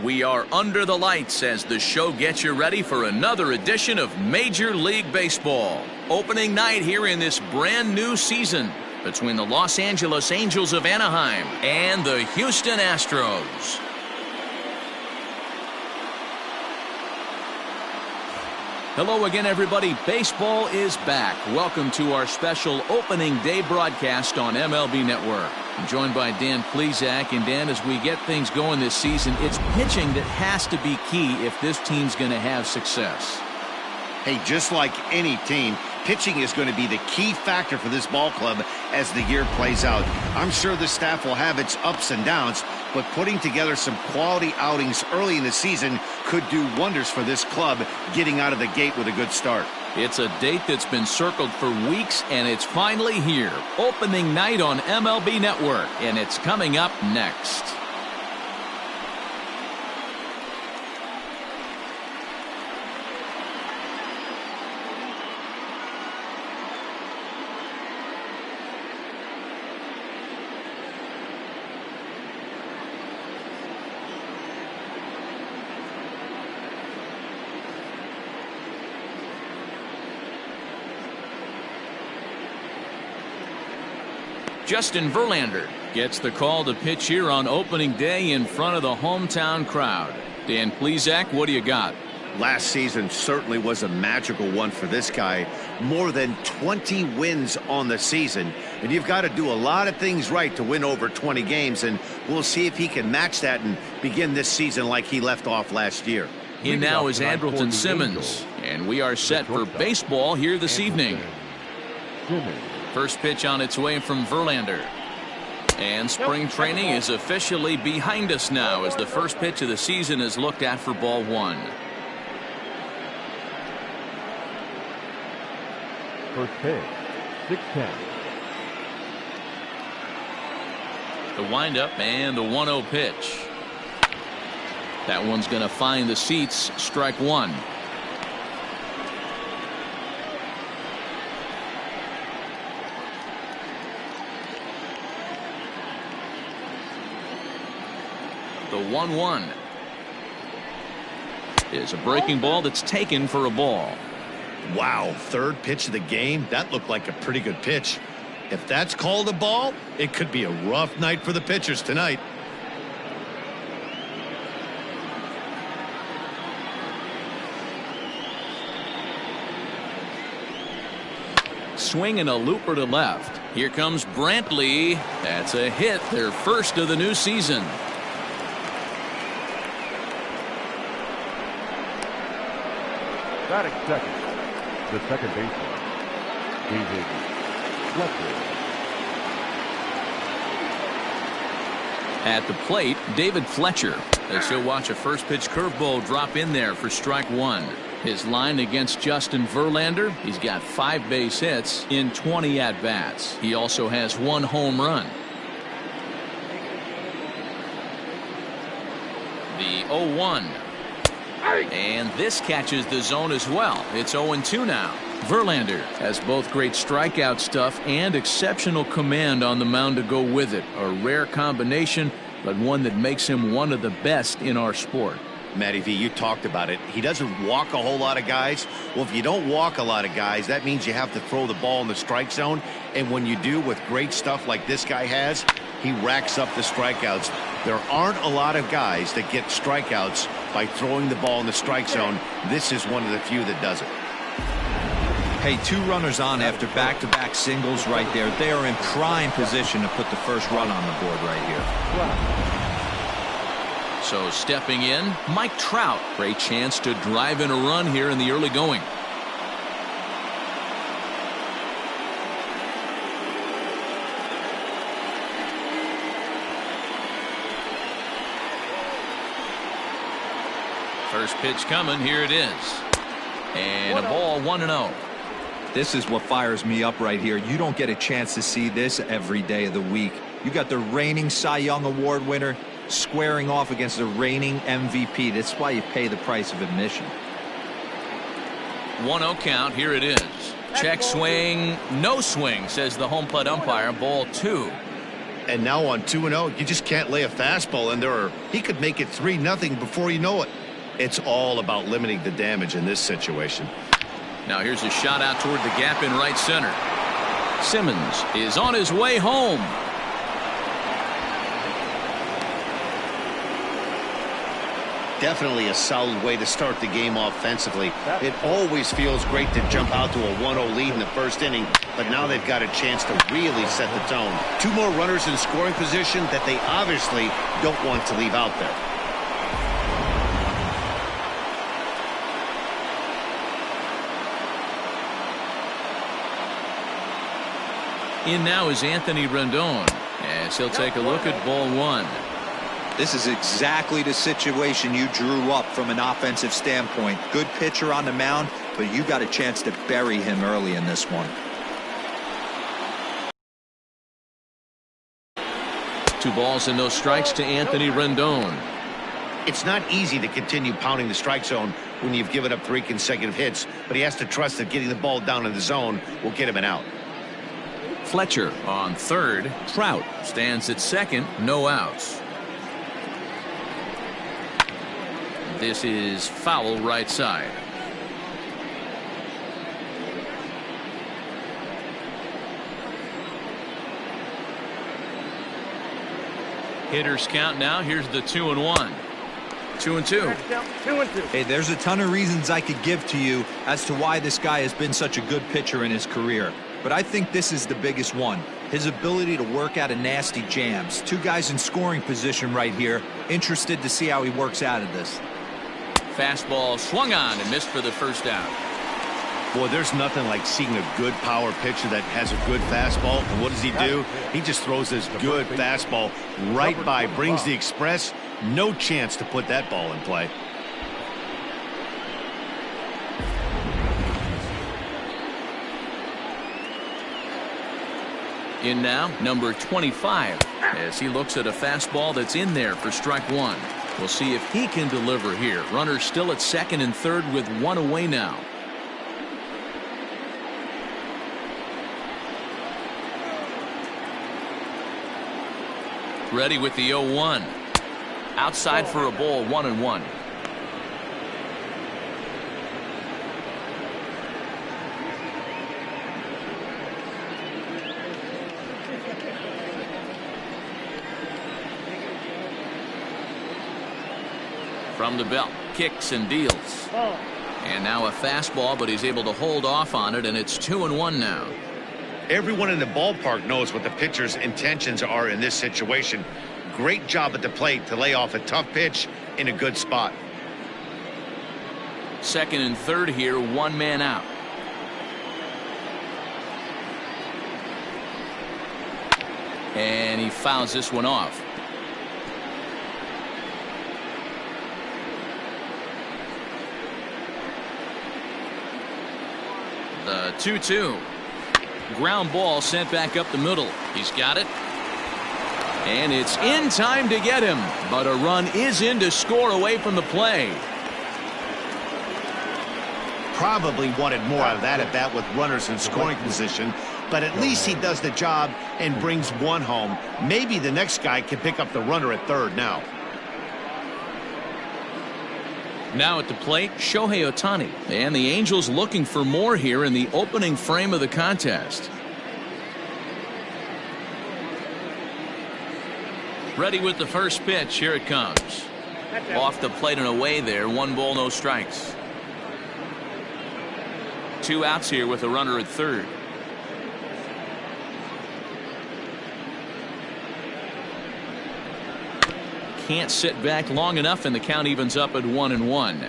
We are under the lights as the show gets you ready for another edition of Major League Baseball. Opening night here in this brand new season between the Los Angeles Angels of Anaheim and the Houston Astros. Hello again, everybody. Baseball is back. Welcome to our special opening day broadcast on MLB Network. I'm joined by Dan Plesac. And Dan, as we get things going this season, it's pitching that has to be key if this team's going to have success. Hey, just like any team, pitching is going to be the key factor for this ball club as the year plays out. I'm sure the staff will have its ups and downs, but putting together some quality outings early in the season could do wonders for this club getting out of the gate with a good start. It's a date that's been circled for weeks, and it's finally here. Opening night on MLB Network, and it's coming up next. Justin Verlander gets the call to pitch here on opening day in front of the hometown crowd. Dan Plesac, what do you got? Last season certainly was a magical one for this guy. More than 20 wins on the season. And you've got to do a lot of things right to win over 20 games. And we'll see if he can match that and begin this season like he left off last year. In now is Andrelton Simmons. And we are set for baseball here this evening. First pitch on its way from Verlander. And spring training is officially behind us now as the first pitch of the season is looked at for ball one. First pitch, 6-10. The windup and the 1-0 pitch. That one's going to find the seats. Strike one. The 1-1 is a breaking ball that's taken for a ball. Wow, third pitch of the game. That looked like a pretty good pitch. If that's called a ball, it could be a rough night for the pitchers tonight. Swing and a looper to left. Here comes Brantley. That's a hit, their first of the new season. Batting second, the second baseman, David Fletcher. At the plate, David Fletcher, as he'll watch a first pitch curveball drop in there for strike one. His line against Justin Verlander, he's got 5 base hits in 20 at-bats. He also has 1 home run. The 0-1. And this catches the zone as well. It's 0-2 now. Verlander has both great strikeout stuff and exceptional command on the mound to go with it. A rare combination, but one that makes him one of the best in our sport. Matty V, you talked about it. He doesn't walk a whole lot of guys. Well, if you don't walk a lot of guys, that means you have to throw the ball in the strike zone. And when you do with great stuff like this guy has, he racks up the strikeouts. There aren't a lot of guys that get strikeouts by throwing the ball in the strike zone. This is one of the few that does it. Hey, 2 runners on after back-to-back singles right there. They are in prime position to put the first run on the board right here. So stepping in, Mike Trout. Great chance to drive in a run here in the early going. First pitch coming. Here it is. And a ball, 1-0. This is what fires me up right here. You don't get a chance to see this every day of the week. You got the reigning Cy Young Award winner squaring off against the reigning MVP. That's why you pay the price of admission. 1-0 count. Here it is. Check swing. No swing, says the home plate umpire. Ball 2. And now on 2-0, you just can't lay a fastball in there, or he could make it 3-0 before you know it. It's all about limiting the damage in this situation. Now here's a shot out toward the gap in right center. Simmons is on his way home. Definitely a solid way to start the game offensively. It always feels great to jump out to a 1-0 lead in the first inning, but now they've got a chance to really set the tone. 2 more runners in scoring position that they obviously don't want to leave out there. In now is Anthony Rendon, as he'll take a look at ball 1. This is exactly the situation you drew up from an offensive standpoint. Good pitcher on the mound, but you got a chance to bury him early in this one. 2 balls and no strikes to Anthony Rendon. It's not easy to continue pounding the strike zone when you've given up 3 consecutive hits, but he has to trust that getting the ball down in the zone will get him an out. Fletcher on third. Trout stands at second. No outs. This is foul right side. Hitters count now. Here's the 2-1. 2-2. Hey, there's a ton of reasons I could give to you as to why this guy has been such a good pitcher in his career. But I think this is the biggest one. His ability to work out of nasty jams. 2 guys in scoring position right here. Interested to see how he works out of this. Fastball swung on and missed for the first out. Boy, there's nothing like seeing a good power pitcher that has a good fastball. And what does he do? He just throws this good fastball right by, brings the express. No chance to put that ball in play. In now, number 25, as he looks at a fastball that's in there for strike 1. We'll see if he can deliver here. Runners still at second and third with 1 away now. Ready with the 0-1. Outside for a ball, 1-1. From the belt, kicks and deals. And now a fastball, but he's able to hold off on it, and it's 2-1 now. Everyone in the ballpark knows what the pitcher's intentions are in this situation. Great job at the plate to lay off a tough pitch in a good spot. Second and third here, 1 man out. And he fouls this one off. The 2-2. Ground ball sent back up the middle. He's got it. And it's in time to get him. But a run is in to score away from the play. Probably wanted more out of that at bat with runners in scoring position. But at least he does the job and brings 1 home. Maybe the next guy can pick up the runner at third now. Now at the plate, Shohei Ohtani. And the Angels looking for more here in the opening frame of the contest. Ready with the first pitch. Here it comes. Off the plate and away there. 1 ball, no strikes. 2 outs here with a runner at third. Can't sit back long enough, and the count evens up at 1-1.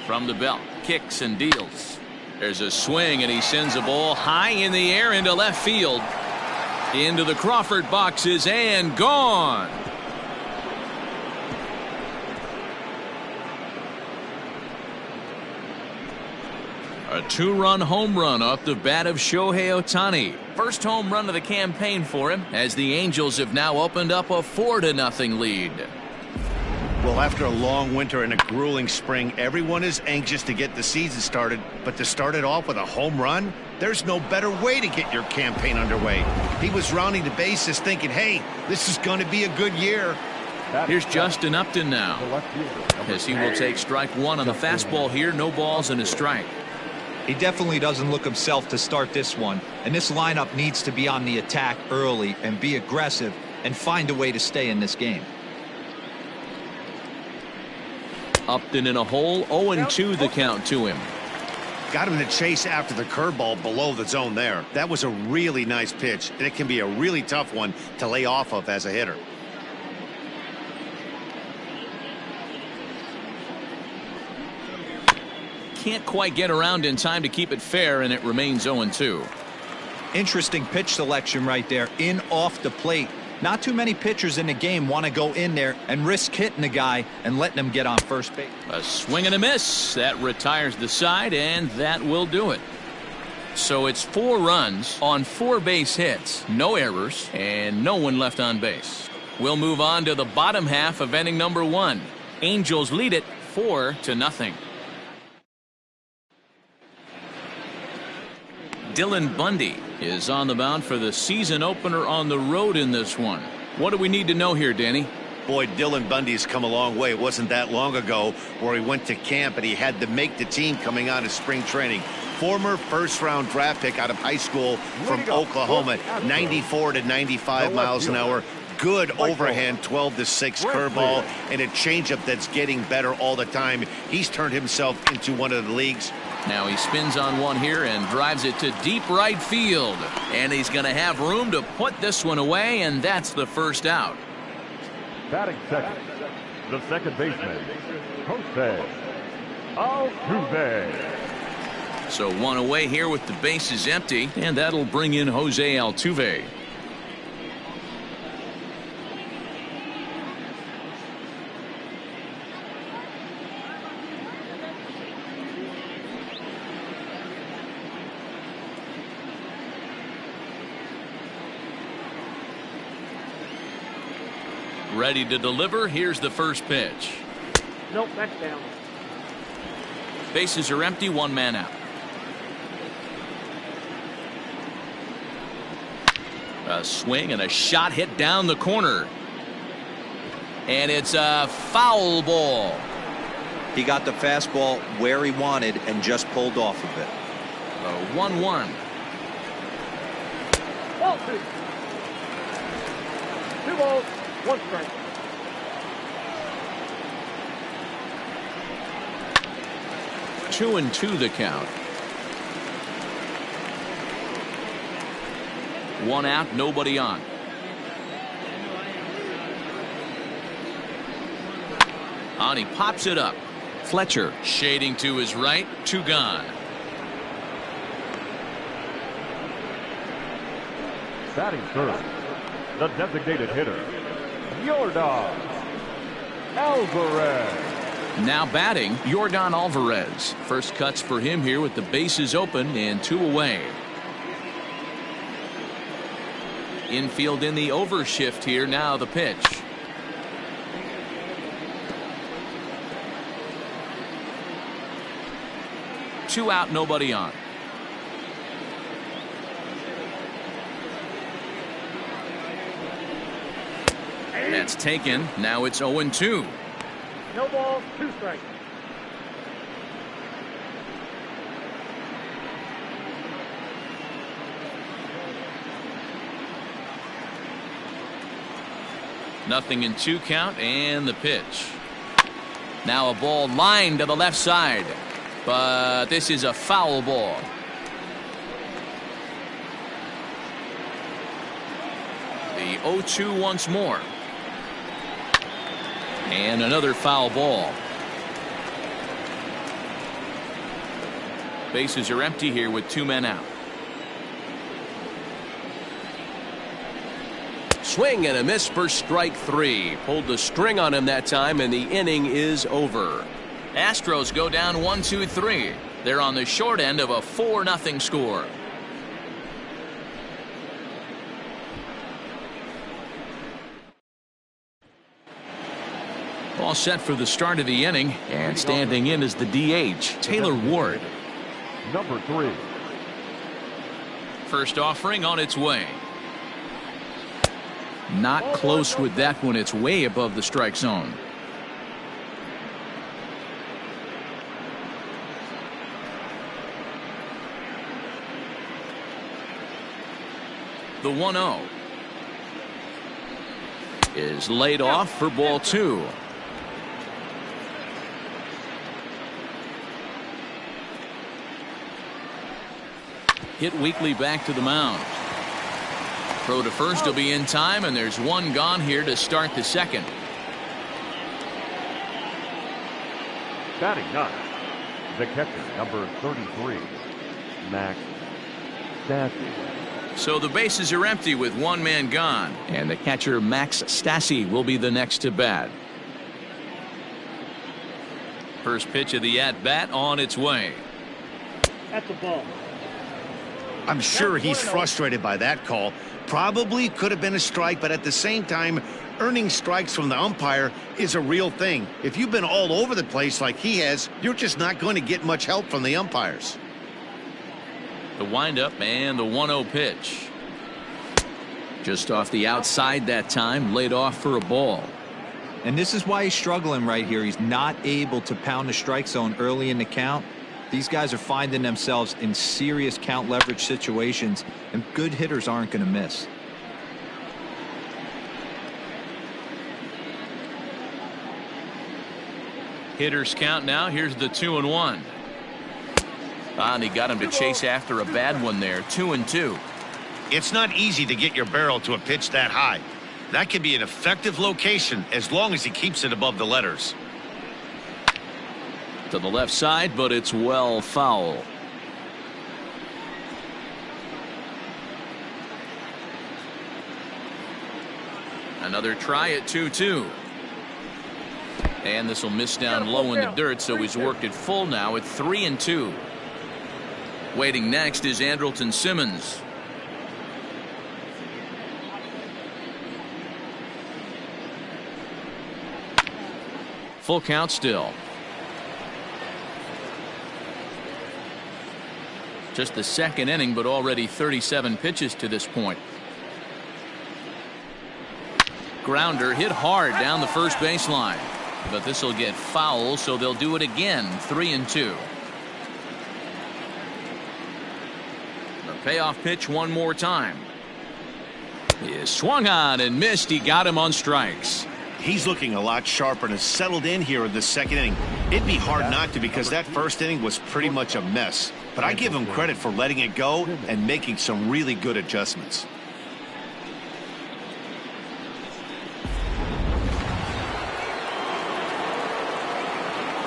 From the belt, kicks and deals. There's a swing, and he sends a ball high in the air into left field. Into the Crawford boxes and gone. A 2-run home run off the bat of Shohei Ohtani. First home run of the campaign for him, as the Angels have now opened up a 4-0 lead. Well, after a long winter and a grueling spring, everyone is anxious to get the season started, but to start it off with a home run, there's no better way to get your campaign underway. He was rounding the bases thinking, hey, this is going to be a good year. Here's Justin Upton now, as he will take strike one on the fastball here. No balls and a strike. He definitely doesn't look himself to start this one, and this lineup needs to be on the attack early and be aggressive and find a way to stay in this game. Upton in a hole, 0-2 the count to him. Got him to chase after the curveball below the zone there. That was a really nice pitch, and it can be a really tough one to lay off of as a hitter. Can't quite get around in time to keep it fair, and it remains 0-2. Interesting pitch selection right there, in off the plate. Not too many pitchers in the game want to go in there and risk hitting the guy and letting him get on first base. A swing and a miss. That retires the side, and that will do it. So it's 4 runs on 4 base hits, no errors, and no one left on base. We'll move on to the bottom half of inning number 1. Angels lead it 4-0. Dylan Bundy is on the mound for the season opener on the road in this one. What do we need to know here, Danny? Boy, Dylan Bundy's come a long way. It wasn't that long ago where he went to camp and he had to make the team coming out of spring training. Former first-round draft pick out of high school from Oklahoma, 94 to 95 miles an hour. Good overhand 12-6 curveball and a changeup that's getting better all the time. He's turned himself into one of the league's. Now he spins on one here and drives it to deep right field. And he's going to have room to put this one away, and that's the first out. Batting second, the second baseman, Jose Altuve. So one away here with the bases empty, and that'll bring in Jose Altuve. Ready to deliver. Here's the first pitch. Nope, that's down. Bases are empty, 1 man out. A swing and a shot hit down the corner. And it's a foul ball. He got the fastball where he wanted and just pulled off of it. A 1-1. Ball 2. 2 balls, 1 strike. Two and 2 the count. 1 out, nobody on. On he pops it up. Fletcher shading to his right, 2 gone. Batting third, the designated hitter, Yordan Alvarez. Now batting, Yordan Alvarez. First cuts for him here with the bases open and 2 away. Infield in the overshift here. Now the pitch. Two out, nobody on. That's taken. Now it's 0-2. No balls, 2 strikes. Nothing in 2 count, and the pitch. Now a ball lined to the left side, but this is a foul ball. The 0-2 once more. And another foul ball. Bases are empty here with 2 men out. Swing and a miss for strike 3. Pulled the string on him that time, and the inning is over. Astros go down 1-2-3. They're on the short end of a 4-0 score. All set for the start of the inning, and standing in is the DH, Taylor Ward. Number 3. First offering on its way. Not close with that one. It's way above the strike zone. The 1-0 is laid off for ball 2. Hit weakly back to the mound. Throw to first will be in time, and there's one gone here to start the second. Batting 9. The catcher, number 33, Max Stassi. So the bases are empty with one man gone, and the catcher Max Stassi will be the next to bat. First pitch of the at-bat on its way. That's a ball. I'm sure he's frustrated by that call. Probably could have been a strike, but at the same time, earning strikes from the umpire is a real thing. If you've been all over the place like he has, you're just not going to get much help from the umpires. The windup and the 1-0 pitch. Just off the outside that time, laid off for a ball. And this is why he's struggling right here. He's not able to pound the strike zone early in the count. These guys are finding themselves in serious count leverage situations, and good hitters aren't going to miss. Hitters count now. Here's the 2-1. And he got him to chase after a bad one there. 2-2. It's not easy to get your barrel to a pitch that high. That can be an effective location as long as he keeps it above the letters. To the left side, but it's well foul. Another try at 2-2. And this will miss down low in the dirt, so he's worked it full now at 3-2. Waiting next is Andrelton Simmons. Full count still. Just the second inning, but already 37 pitches to this point. Grounder hit hard down the first baseline, but this will get foul, so they'll do it again. 3-2. The payoff pitch one more time. He swung on and missed. He got him on strikes. He's looking a lot sharper and has settled in here in the second inning. It'd be hard not to, because that first inning was pretty much a mess. But I give him credit for letting it go and making some really good adjustments.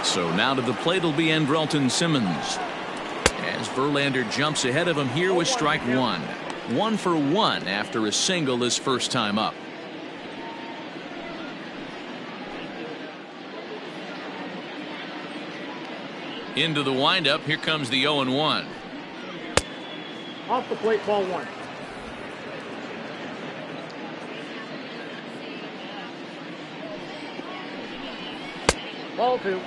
So now to the plate will be Andrelton Simmons, as Verlander jumps ahead of him here with strike one. 1 for 1 after a single his first time up. Into the windup. Here comes the 0-1. Off the plate, ball 1. Ball 2.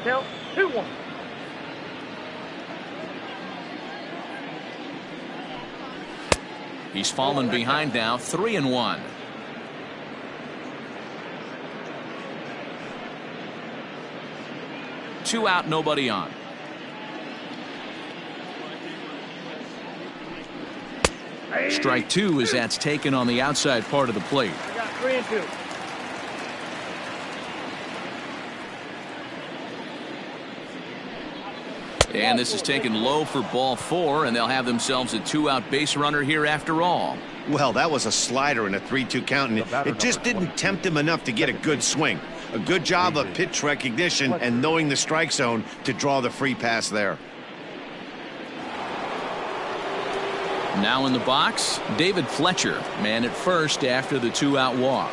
Count 2-1. He's fallen behind now. 3-1. Two out, nobody on. Strike 2 as that's taken on the outside part of the plate. I got 3-2. And this is taken low for ball 4, and they'll have themselves a 2-out base runner here after all. Well, that was a slider in a 3-2 count, and it just didn't tempt him enough to get a good swing. A good job of pitch recognition and knowing the strike zone to draw the free pass there. Now in the box, David Fletcher, man at first after the 2-out walk.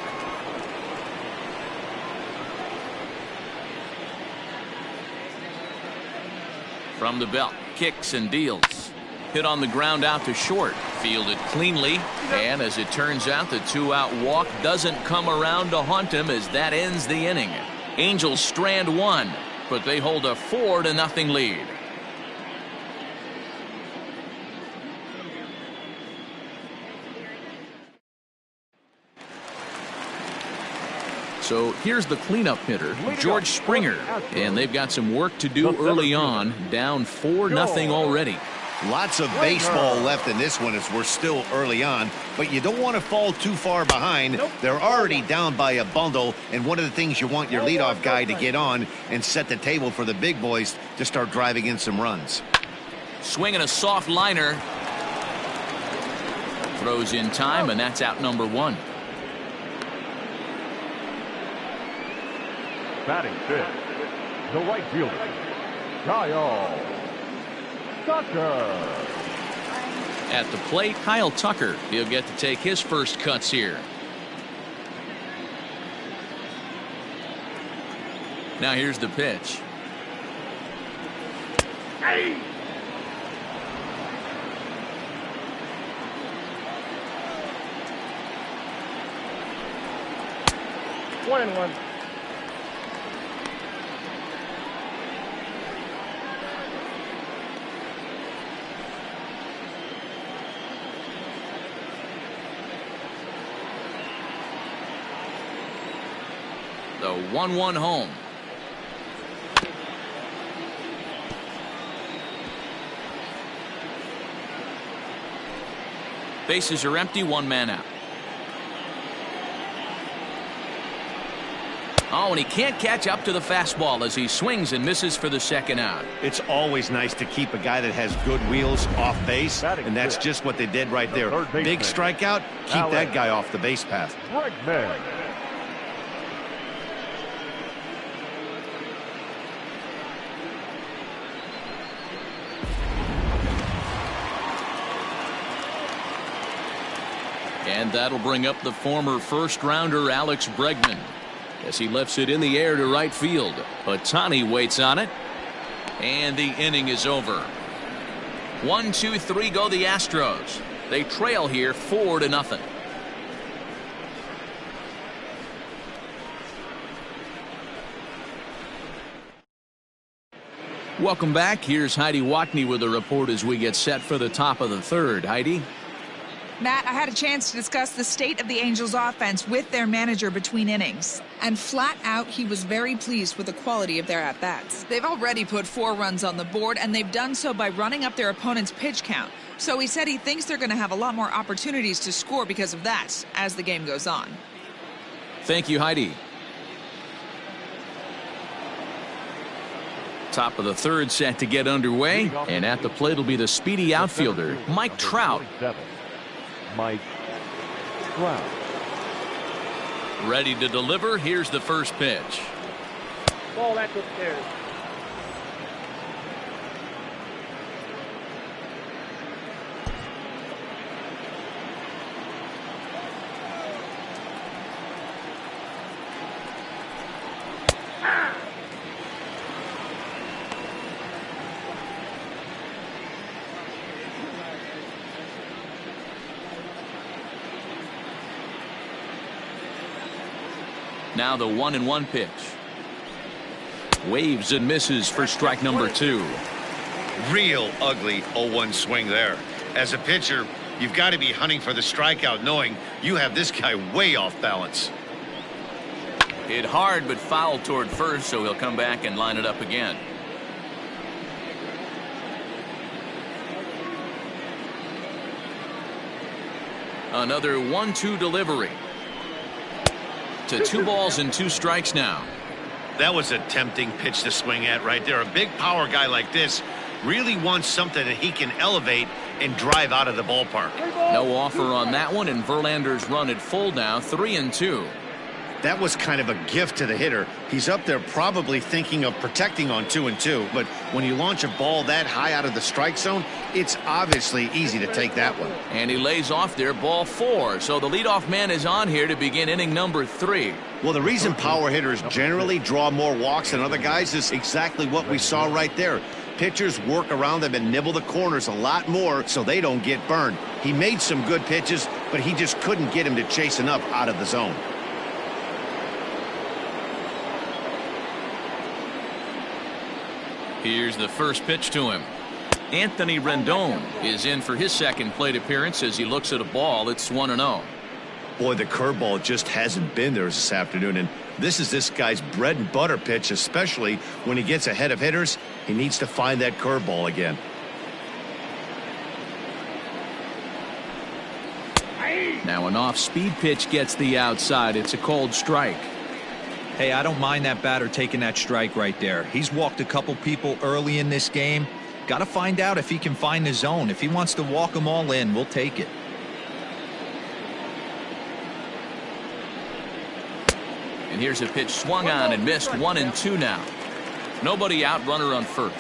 From the belt, kicks and deals. Hit on the ground out to short. Fielded cleanly. And as it turns out, the 2-out walk doesn't come around to haunt him as that ends the inning. Angels strand one, but they hold a 4-0 lead. So here's the cleanup hitter, George Springer, and they've got some work to do early on, down 4-0 already. Lots of baseball left in this one as we're still early on, but you don't want to fall too far behind. They're already down by a bundle, and one of the things you want your leadoff guy to get on and set the table for the big boys to start driving in some runs. Swinging a soft liner. Throws in time, and that's out number one. Batting fifth, the right fielder, Kyle Tucker. At the plate, Kyle Tucker. He'll get to take his first cuts here. Now here's the pitch. Hey. 1-1. The 1-1 home. Bases are empty, one man out. Oh, and he can't catch up to the fastball as he swings and misses for the second out. It's always nice to keep a guy that has good wheels off base, and that's just what they did right there. Big strikeout, keep that guy off the base path. Breckman. And that'll bring up the former first-rounder Alex Bregman as he lifts it in the air to right field. Ohtani waits on it, and the inning is over. 1-2-3 go the Astros. They trail here 4-0. Welcome back. Here's Heidi Watney with a report as we get set for the top of the third. Heidi? Matt, I had a chance to discuss the state of the Angels offense with their manager between innings. And flat out, he was very pleased with the quality of their at-bats. They've already put 4 runs on the board, and they've done so by running up their opponent's pitch count. So he said he thinks they're going to have a lot more opportunities to score because of that as the game goes on. Thank you, Heidi. Top of the third set to get underway, and at the plate will be the speedy outfielder, Mike Trout. Mike Trout. Ready to deliver. Here's the first pitch. Ball that's upstairs. Now the 1-1 pitch. Waves and misses for strike number 2. Real ugly 0-1 swing there. As a pitcher, you've got to be hunting for the strikeout, knowing you have this guy way off balance. Hit hard but fouled toward first, so he'll come back and line it up again. Another 1-2 delivery. To 2 balls and 2 strikes now. That was a tempting pitch to swing at right there. A big power guy like this really wants something that he can elevate and drive out of the ballpark. No offer on that one, and Verlander's run at full now, 3-2. That was kind of a gift to the hitter. He's up there probably thinking of protecting on 2-2, but when you launch a ball that high out of the strike zone, it's obviously easy to take that one. And he lays off there, ball 4. So the leadoff man is on here to begin inning number 3. Well, the reason power hitters generally draw more walks than other guys is exactly what we saw right there. Pitchers work around them and nibble the corners a lot more so they don't get burned. He made some good pitches, but he just couldn't get him to chase enough out of the zone. Here's the first pitch to him. Anthony Rendon is in for his second plate appearance as he looks at a ball. It's 1-0. Boy, the curveball just hasn't been there this afternoon, and this is this guy's bread and butter pitch, especially when he gets ahead of hitters. He needs to find that curveball again. Now an off-speed pitch gets the outside. It's a cold strike. Hey, I don't mind that batter taking that strike right there. He's walked a couple people early in this game. Got to find out if he can find the zone. If he wants to walk them all in, we'll take it. And here's a pitch swung on and missed. 1-2 now. Nobody out, runner on first.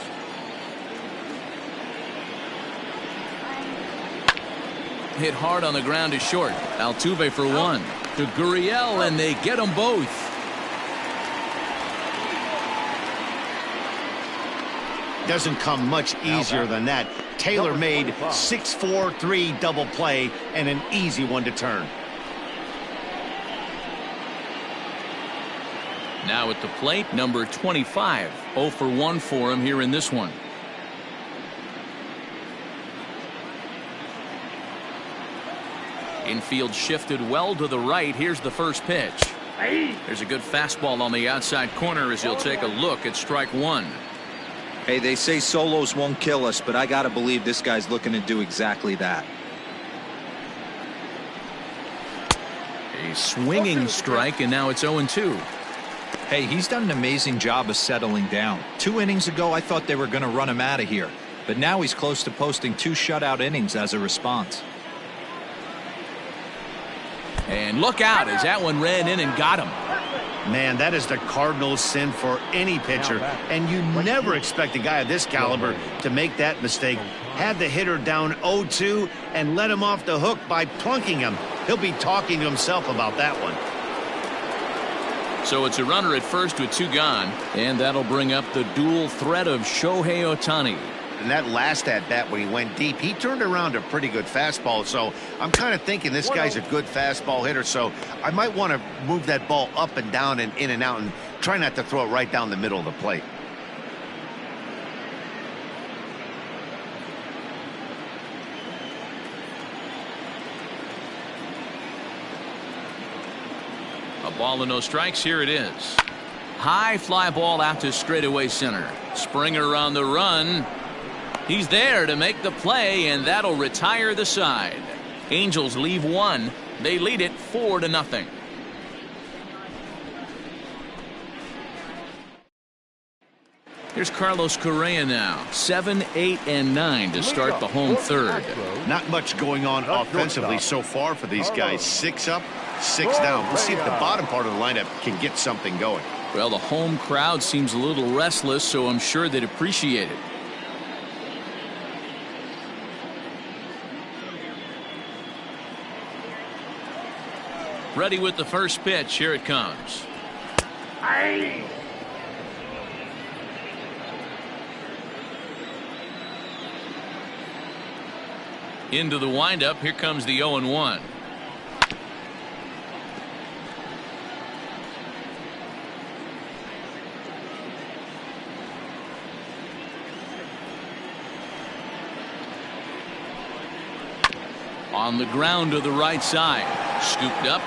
Hit hard on the ground is short. Altuve for one. To Gurriel, and they get them both. Doesn't come much easier than that. Tailor-made 6-4-3 double play and an easy one to turn. Now at the plate, number 25. 0 for 1 for him here in this one. Infield shifted well to the right. Here's the first pitch. There's a good fastball on the outside corner as he'll take a look at strike one. Hey, they say solos won't kill us, but I got to believe this guy's looking to do exactly that. A swinging strike, and now it's 0-2. Hey, he's done an amazing job of settling down. 2 innings ago, I thought they were going to run him out of here. But now he's close to posting 2 shutout innings as a response. And look out as that one ran in and got him. Man, that is the Cardinals' sin for any pitcher, and you never expect a guy of this caliber to make that mistake. Had the hitter down 0-2 and let him off the hook by plunking him. He'll be talking to himself about that one. So it's a runner at first with 2 gone, and that'll bring up the dual threat of Shohei Ohtani. And that last at-bat when he went deep, he turned around a pretty good fastball. So I'm kind of thinking this guy's a good fastball hitter. So I might want to move that ball up and down and in and out and try not to throw it right down the middle of the plate. A ball and no strikes. Here it is. High fly ball out to straightaway center. Springer on the run. He's there to make the play, and that'll retire the side. Angels leave 1. They lead it 4-0. Here's Carlos Correa now. 7, 8, and 9 to start the home third. Not much going on offensively so far for these guys. 6 up, 6 down. We'll see if the bottom part of the lineup can get something going. Well, the home crowd seems a little restless, so I'm sure they'd appreciate it. Ready with the first pitch. Here it comes. Into the windup. Here comes the 0-1. On the ground to the right side. Scooped up.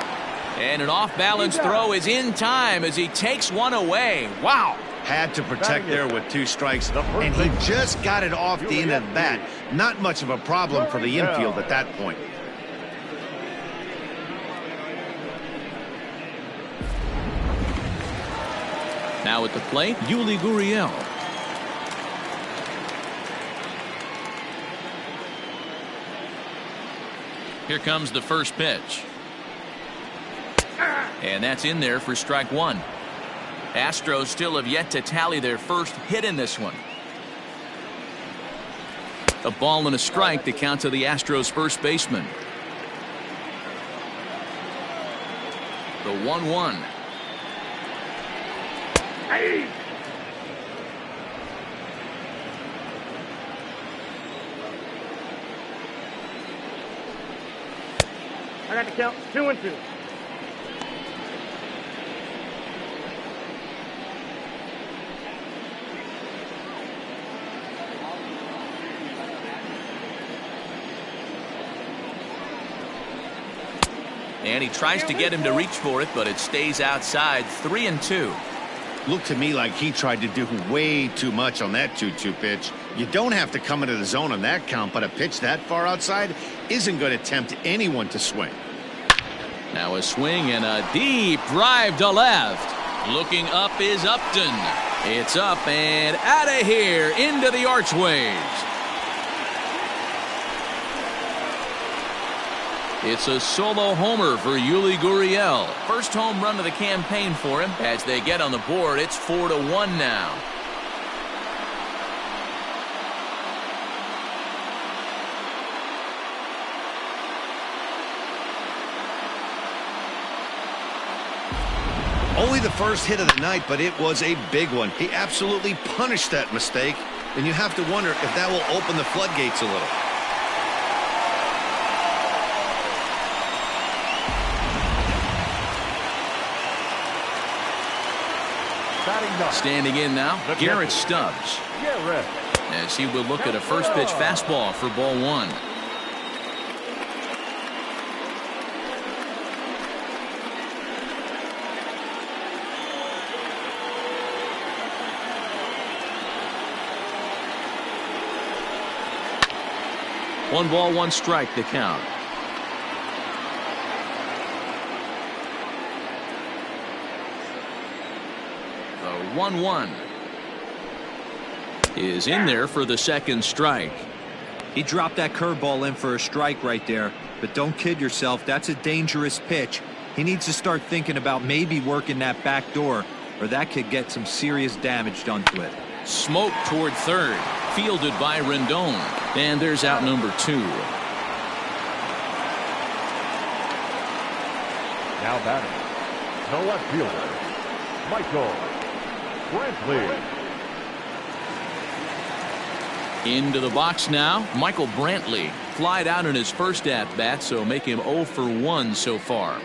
And an off-balance throw is in time as he takes one away. Wow. Had to protect there with 2 strikes, and he just got it off the end of the bat. Not much of a problem for the infield at that point. Now at the plate, Yuli Gurriel. Here comes the first pitch. And that's in there for strike 1. Astros still have yet to tally their first hit in this one. A ball and a strike to count to the Astros first baseman. The 1-1. I got to count 2-2. And he tries to get him to reach for it, but it stays outside. 3-2. Looked to me like he tried to do way too much on that 2-2 pitch. You don't have to come into the zone on that count, but a pitch that far outside isn't going to tempt anyone to swing. Now a swing and a deep drive to left. Looking up is Upton. It's up and out of here into the archways. It's a solo homer for Yuli Gurriel. First home run of the campaign for him. As they get on the board, it's 4-1 now. Only the first hit of the night, but it was a big one. He absolutely punished that mistake, and you have to wonder if that will open the floodgates a little. Standing in now, Garrett Stubbs. As he will look at a first pitch fastball for ball one. One ball, one strike to count. The 1-1 is in there for the second strike. He dropped that curveball in for a strike right there, but don't kid yourself, that's a dangerous pitch. He needs to start thinking about maybe working that back door, or that could get some serious damage done to it. Smoke toward third, fielded by Rendon, and there's out number 2. Now batting, the left fielder, Michael Brantley. Into the box now, Michael Brantley. Flied out in his first at-bat, so make him 0 for 1 so far.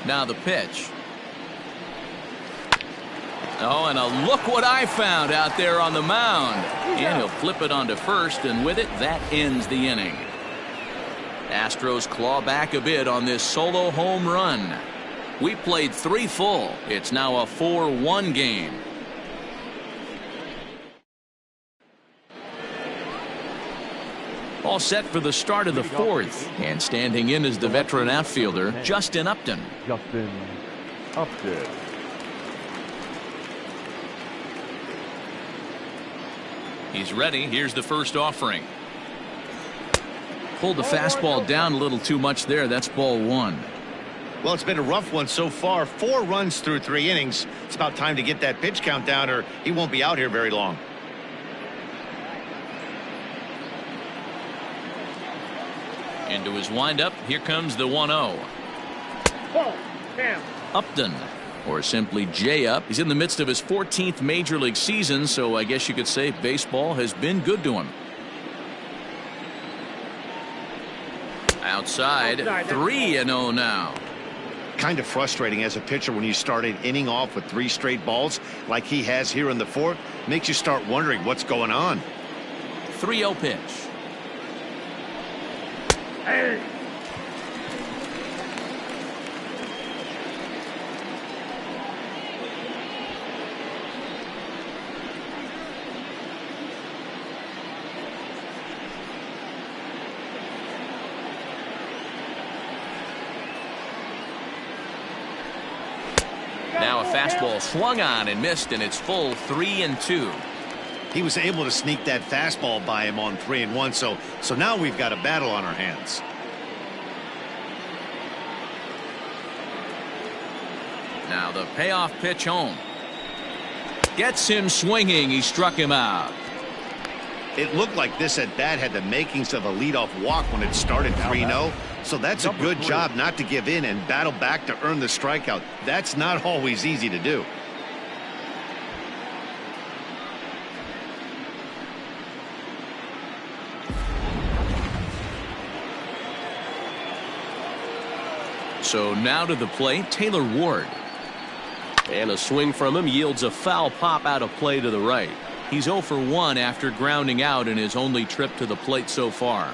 Now the pitch. Oh, and a look what I found out there on the mound. And he'll flip it onto first, and with it, that ends the inning. Astros claw back a bit on this solo home run. We played 3 full. It's now a 4-1 game. All set for the start of the 4th. And standing in is the veteran outfielder, Justin Upton. He's ready. Here's the first offering. Pulled the fastball down a little too much there. That's ball 1. Well, it's been a rough one so far. 4 runs through 3 innings. It's about time to get that pitch count down, or he won't be out here very long. Into his windup. Here comes the 1-0. Upton, or simply J-Up. He's in the midst of his 14th major league season, so I guess you could say baseball has been good to him. Outside, 3-0 now. Kind of frustrating as a pitcher when you start an inning off with 3 straight balls like he has here in the 4th. Makes you start wondering what's going on. 3-0 pitch. Hey. Now a fastball swung on and missed, and it's full 3-2. He was able to sneak that fastball by him on 3-1, so now we've got a battle on our hands. Now the payoff pitch home. Gets him swinging. He struck him out. It looked like this at bat had the makings of a leadoff walk when it started 3-0. So that's a good job not to give in and battle back to earn the strikeout. That's not always easy to do. So now to the plate, Taylor Ward. And a swing from him yields a foul pop out of play to the right. He's 0 for 1 after grounding out in his only trip to the plate so far.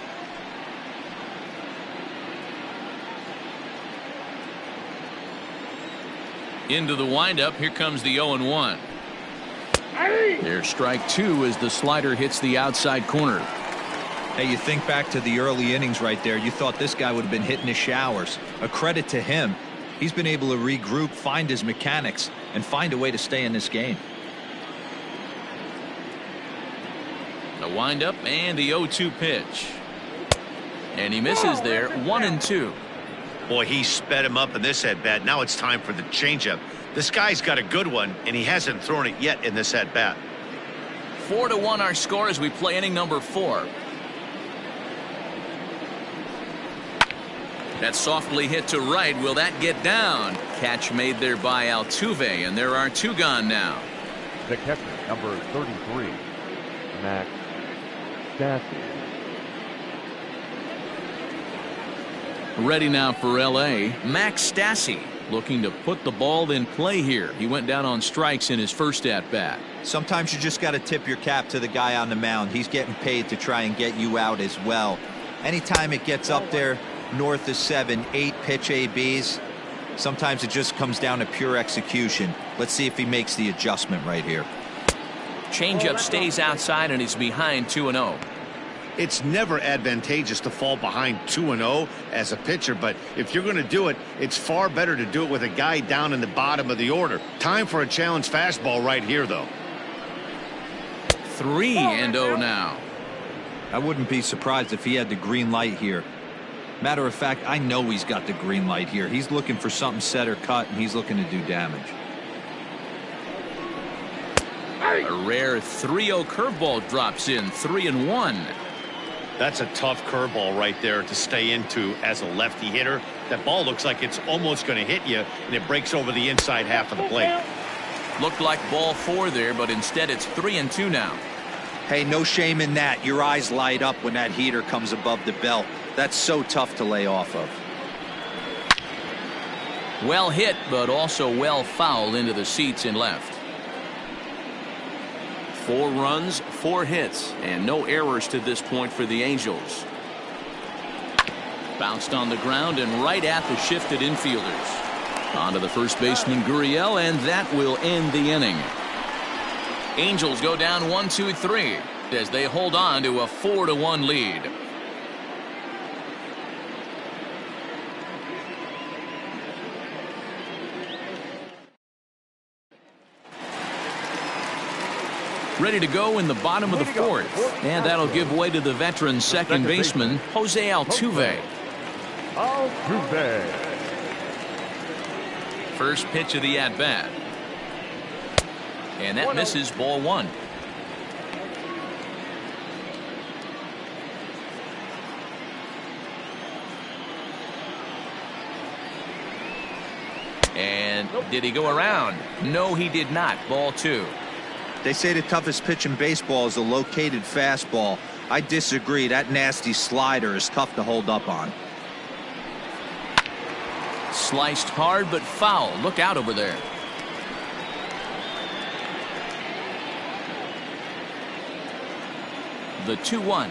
Into the windup. Here comes the 0-1. There's strike 2 as the slider hits the outside corner. Hey, you think back to the early innings right there. You thought this guy would have been hitting his showers. A credit to him. He's been able to regroup, find his mechanics, and find a way to stay in this game. The windup and the 0-2 pitch. And he misses there. 1-2. Boy, he sped him up in this at-bat. Now it's time for the changeup. This guy's got a good one, and he hasn't thrown it yet in this at-bat. 4-1 our score as we play inning number 4. That's softly hit to right. Will that get down? Catch made there by Altuve, and there are 2 gone now. The catcher, number 33, Max Stassi. Ready now for L.A. Max Stassi looking to put the ball in play here. He went down on strikes in his first at-bat. Sometimes you just got to tip your cap to the guy on the mound. He's getting paid to try and get you out as well. Anytime it gets up there north of 7, 8 pitch ABs, sometimes it just comes down to pure execution. Let's see if he makes the adjustment right here. Changeup stays outside and he's behind 2-0. It's never advantageous to fall behind 2-0 as a pitcher, but if you're going to do it, it's far better to do it with a guy down in the bottom of the order. Time for a challenge fastball right here, though. 3-0 now. I wouldn't be surprised if he had the green light here. Matter of fact, I know he's got the green light here. He's looking for something set or cut, and he's looking to do damage. A rare 3-0 curveball drops in. 3-1. That's a tough curveball right there to stay into as a lefty hitter. That ball looks like it's almost going to hit you, and it breaks over the inside half of the plate. Looked like ball 4 there, but instead it's 3-2 now. Hey, no shame in that. Your eyes light up when that heater comes above the belt. That's so tough to lay off of. Well hit, but also well fouled into the seats in left. 4 runs, 4 hits, and no errors to this point for the Angels. Bounced on the ground and right at the shifted infielders. On to the first baseman, Gurriel, and that will end the inning. Angels go down 1-2-3 as they hold on to a 4-1 lead. Ready to go in the bottom of the 4th, and that'll give way to the veteran second baseman, Jose Altuve. Altuve. First pitch of the at-bat. And that misses, ball 1. And did he go around? No, he did not. Ball 2. They say the toughest pitch in baseball is a located fastball. I disagree. That nasty slider is tough to hold up on. Sliced hard but foul. Look out over there. The 2-1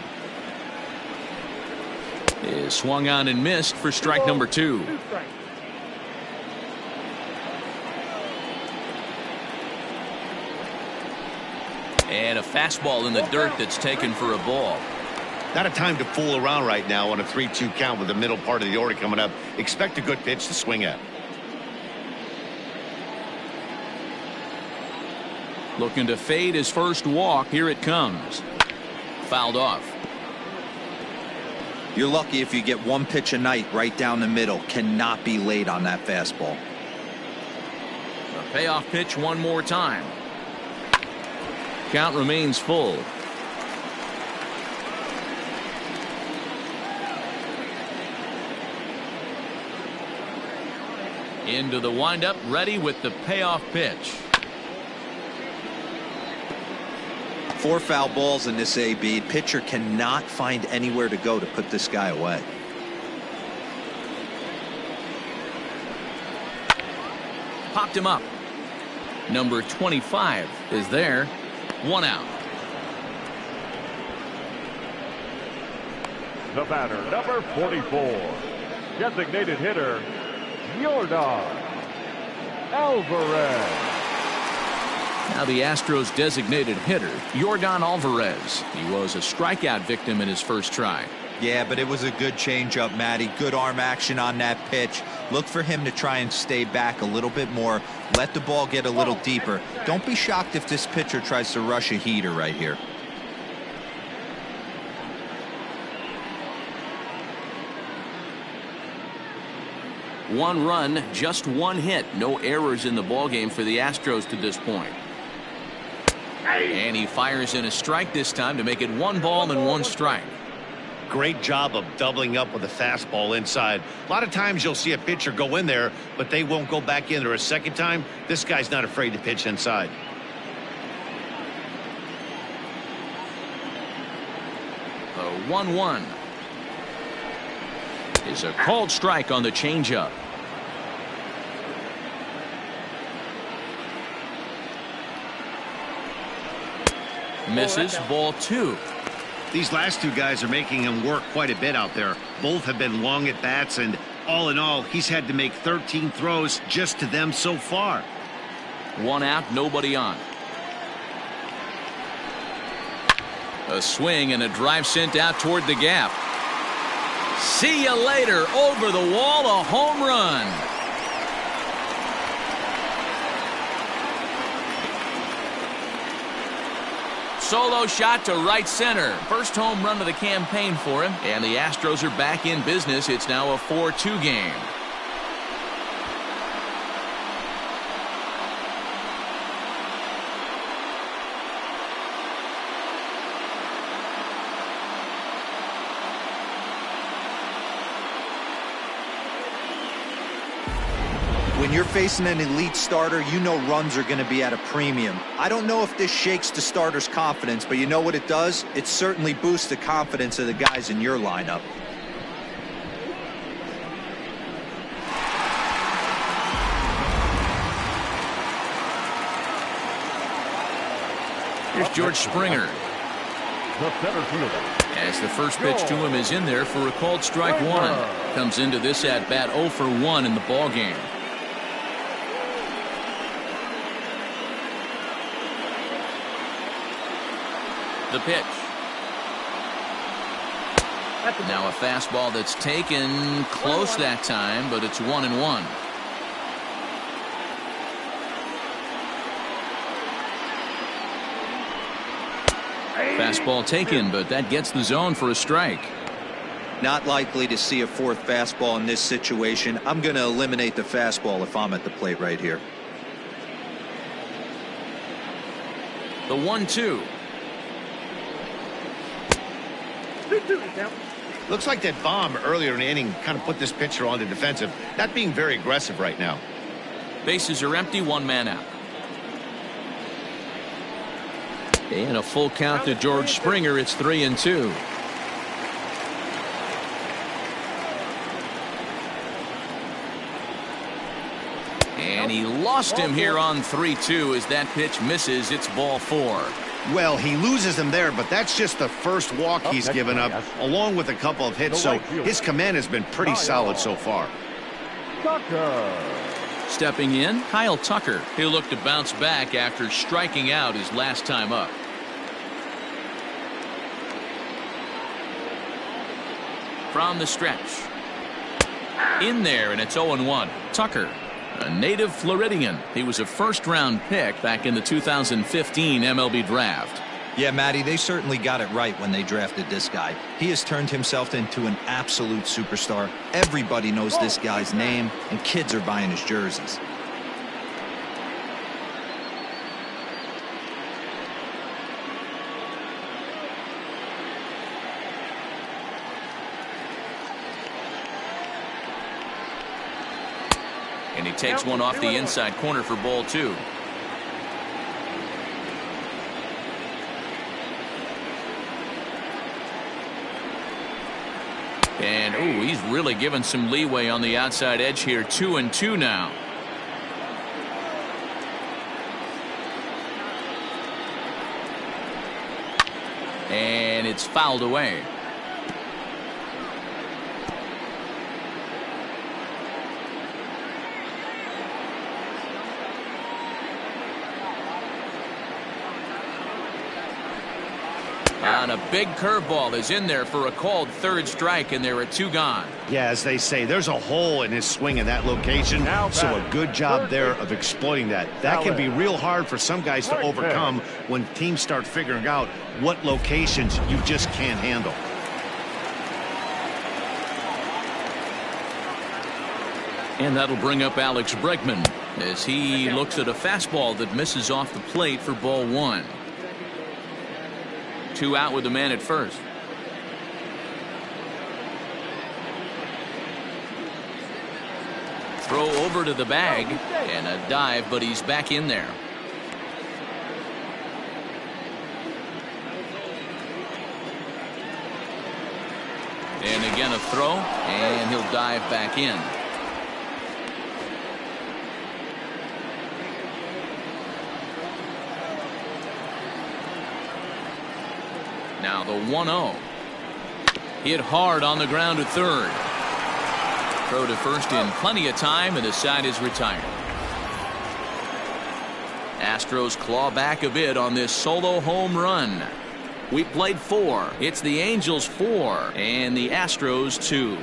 is swung on and missed for strike number 2. And a fastball in the dirt that's taken for a ball. Not a time to fool around right now on a 3-2 count with the middle part of the order coming up. Expect a good pitch to swing at. Looking to fade his first walk. Here it comes. Fouled off. You're lucky if you get one pitch a night right down the middle. Cannot be late on that fastball. A payoff pitch one more time. Count remains full. Into the windup, ready with the payoff pitch. 4 foul balls in this AB. Pitcher cannot find anywhere to go to put this guy away. Popped him up. Number 25 is there. 1 out. The batter, number 44. Designated hitter, Yordan Alvarez. Now the Astros designated hitter, Yordan Alvarez. He was a strikeout victim in his first try. Yeah, but it was a good changeup, Matty. Good arm action on that pitch. Look for him to try and stay back a little bit more. Let the ball get a little deeper. Don't be shocked if this pitcher tries to rush a heater right here. One run, just one hit. No errors in the ballgame for the Astros to this point. And he fires in a strike this time to make it 1 ball and 1 strike. Great job of doubling up with a fastball inside. A lot of times you'll see a pitcher go in there, but they won't go back in there a second time. This guy's not afraid to pitch inside. The 1-1 is a called strike on the changeup. Misses. Ball 2. These last two guys are making him work quite a bit out there. Both have been long at bats, and all in all, he's had to make 13 throws just to them so far. 1 out, nobody on. A swing and a drive sent out toward the gap. See you later. Over the wall, a home run. Solo shot to right center. First home run of the campaign for him. And the Astros are back in business. It's now a 4-2 game. When you're facing an elite starter, you know runs are going to be at a premium. I don't know if this shakes the starter's confidence, but you know what it does? It certainly boosts the confidence of the guys in your lineup. Here's George Springer. The center fielder. As the first pitch to him is in there for a called strike 1. Comes into this at bat 0 for 1 in the ball game. The pitch. Now a fastball that's taken close that time, but it's 1-1. Fastball taken, but that gets the zone for a strike. Not likely to see a 4th fastball in this situation. I'm going to eliminate the fastball if I'm at the plate right here. The 1-2. Looks like that bomb earlier in the inning kind of put this pitcher on the defensive. Not being very aggressive right now. Bases are empty, 1 man out. And a full count to George Springer. It's 3-2. And he lost him here on 3-2 as that pitch misses. It's ball 4. Well, he loses him there, but that's just the first walk he's given up, along with a couple of hits, so his command has been pretty solid so far. Tucker. Stepping in, Kyle Tucker. He'll look to bounce back after striking out his last time up. From the stretch. In there, and it's 0-1. Tucker, a native Floridian. He was a first-round pick back in the 2015 MLB draft. Yeah, Matty, they certainly got it right when they drafted this guy. He has turned himself into an absolute superstar. Everybody knows this guy's name, and kids are buying his jerseys. And he takes one off the inside corner for ball 2. And, ooh, he's really given some leeway on the outside edge here. 2-2 now. It's fouled away. And a big curveball is in there for a called third strike, and there are 2 gone. Yeah, as they say, there's a hole in his swing in that location, so a good job there of exploiting that. That can be real hard for some guys to overcome when teams start figuring out what locations you just can't handle. And that'll bring up Alex Breckman as he looks at a fastball that misses off the plate for ball 1. 2 out with the man at first. Throw over to the bag and a dive, but he's back in there. And again a throw, and he'll dive back in. Now the 1-0. Hit hard on the ground to third. Throw to first in plenty of time, and the side is retired. Astros claw back a bit on this solo home run. We played 4. It's the Angels 4 and the Astros 2.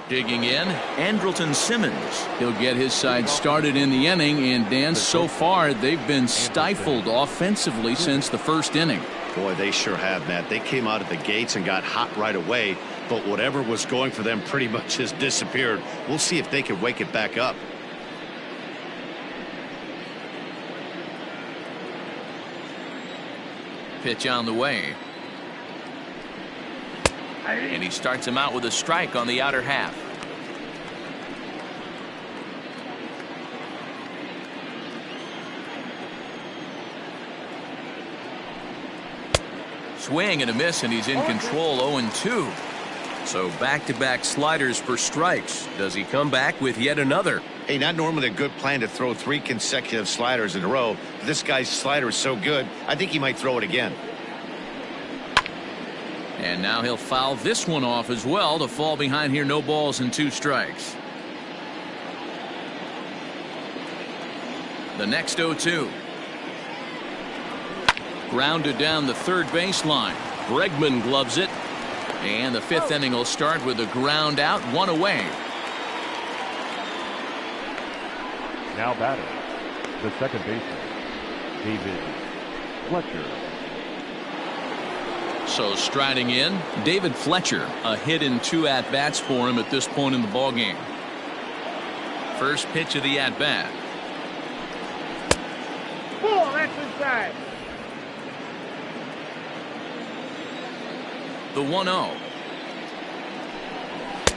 Digging in, Andrelton Simmons. He'll get his side started in the inning, and Dan, so far they've been stifled offensively since the first inning. Boy, they sure have, Matt. They came out of the gates and got hot right away, but whatever was going for them pretty much has disappeared. We'll see if they can wake it back up. Pitch on the way. And he starts him out with a strike on the outer half. Swing and a miss, and he's in control. 0-2. So back-to-back sliders for strikes. Does he come back with yet another? Hey, not normally a good plan to throw 3 consecutive sliders in a row. This guy's slider is so good, I think he might throw it again. And now he'll foul this one off as well to fall behind here. No balls and 2 strikes. The next 0-2. Grounded down the third baseline. Bregman gloves it. And the 5th inning will start with a ground out, 1 away. Now batting, the second baseman, David Fletcher. So striding in, David Fletcher. A hit in 2 at-bats for him at this point in the ballgame. First pitch of the at-bat. Ball, that's inside. The 1-0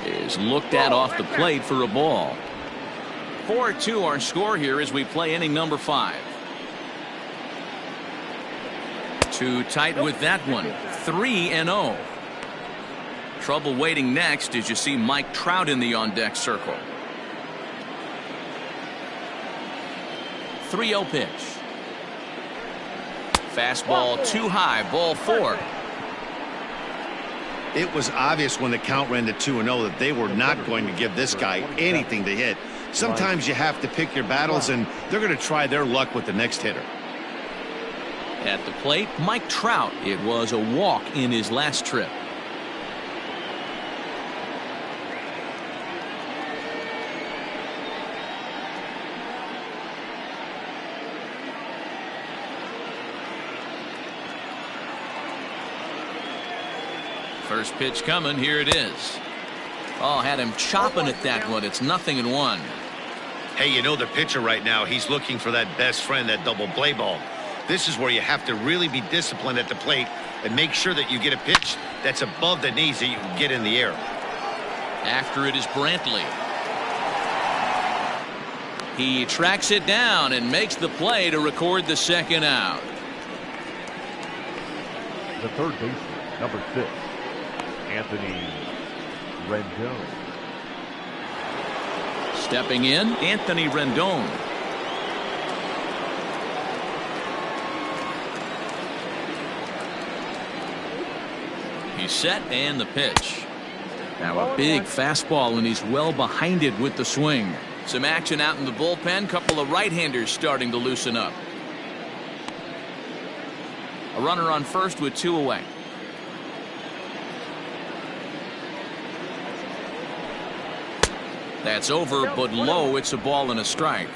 is looked at off the plate for a ball. 4-2 our score here as we play inning number 5. Too tight with that one. 3-0. Trouble waiting next as you see Mike Trout in the on-deck circle. 3-0 pitch. Fastball too high, ball 4. It was obvious when the count ran to 2-0 that they were not going to give this guy anything to hit. Sometimes you have to pick your battles, and they're going to try their luck with the next hitter. At the plate, Mike Trout. It was a walk in his last trip. First pitch coming. Here it is. Oh, had him chopping at that one. It's 0-1. Hey, you know the pitcher right now, he's looking for that best friend, that double play ball. This is where you have to really be disciplined at the plate and make sure that you get a pitch that's above the knees that you can get in the air. After it is Brantley. He tracks it down and makes the play to record the second out. The third baseman, number 6, Anthony Rendon. Stepping in, Anthony Rendon. He's set and the pitch. Now a big fastball, and he's well behind it with the swing. Some action out in the bullpen. Couple of right-handers starting to loosen up. A runner on first with 2 away. That's over, but low. It's a ball and a strike.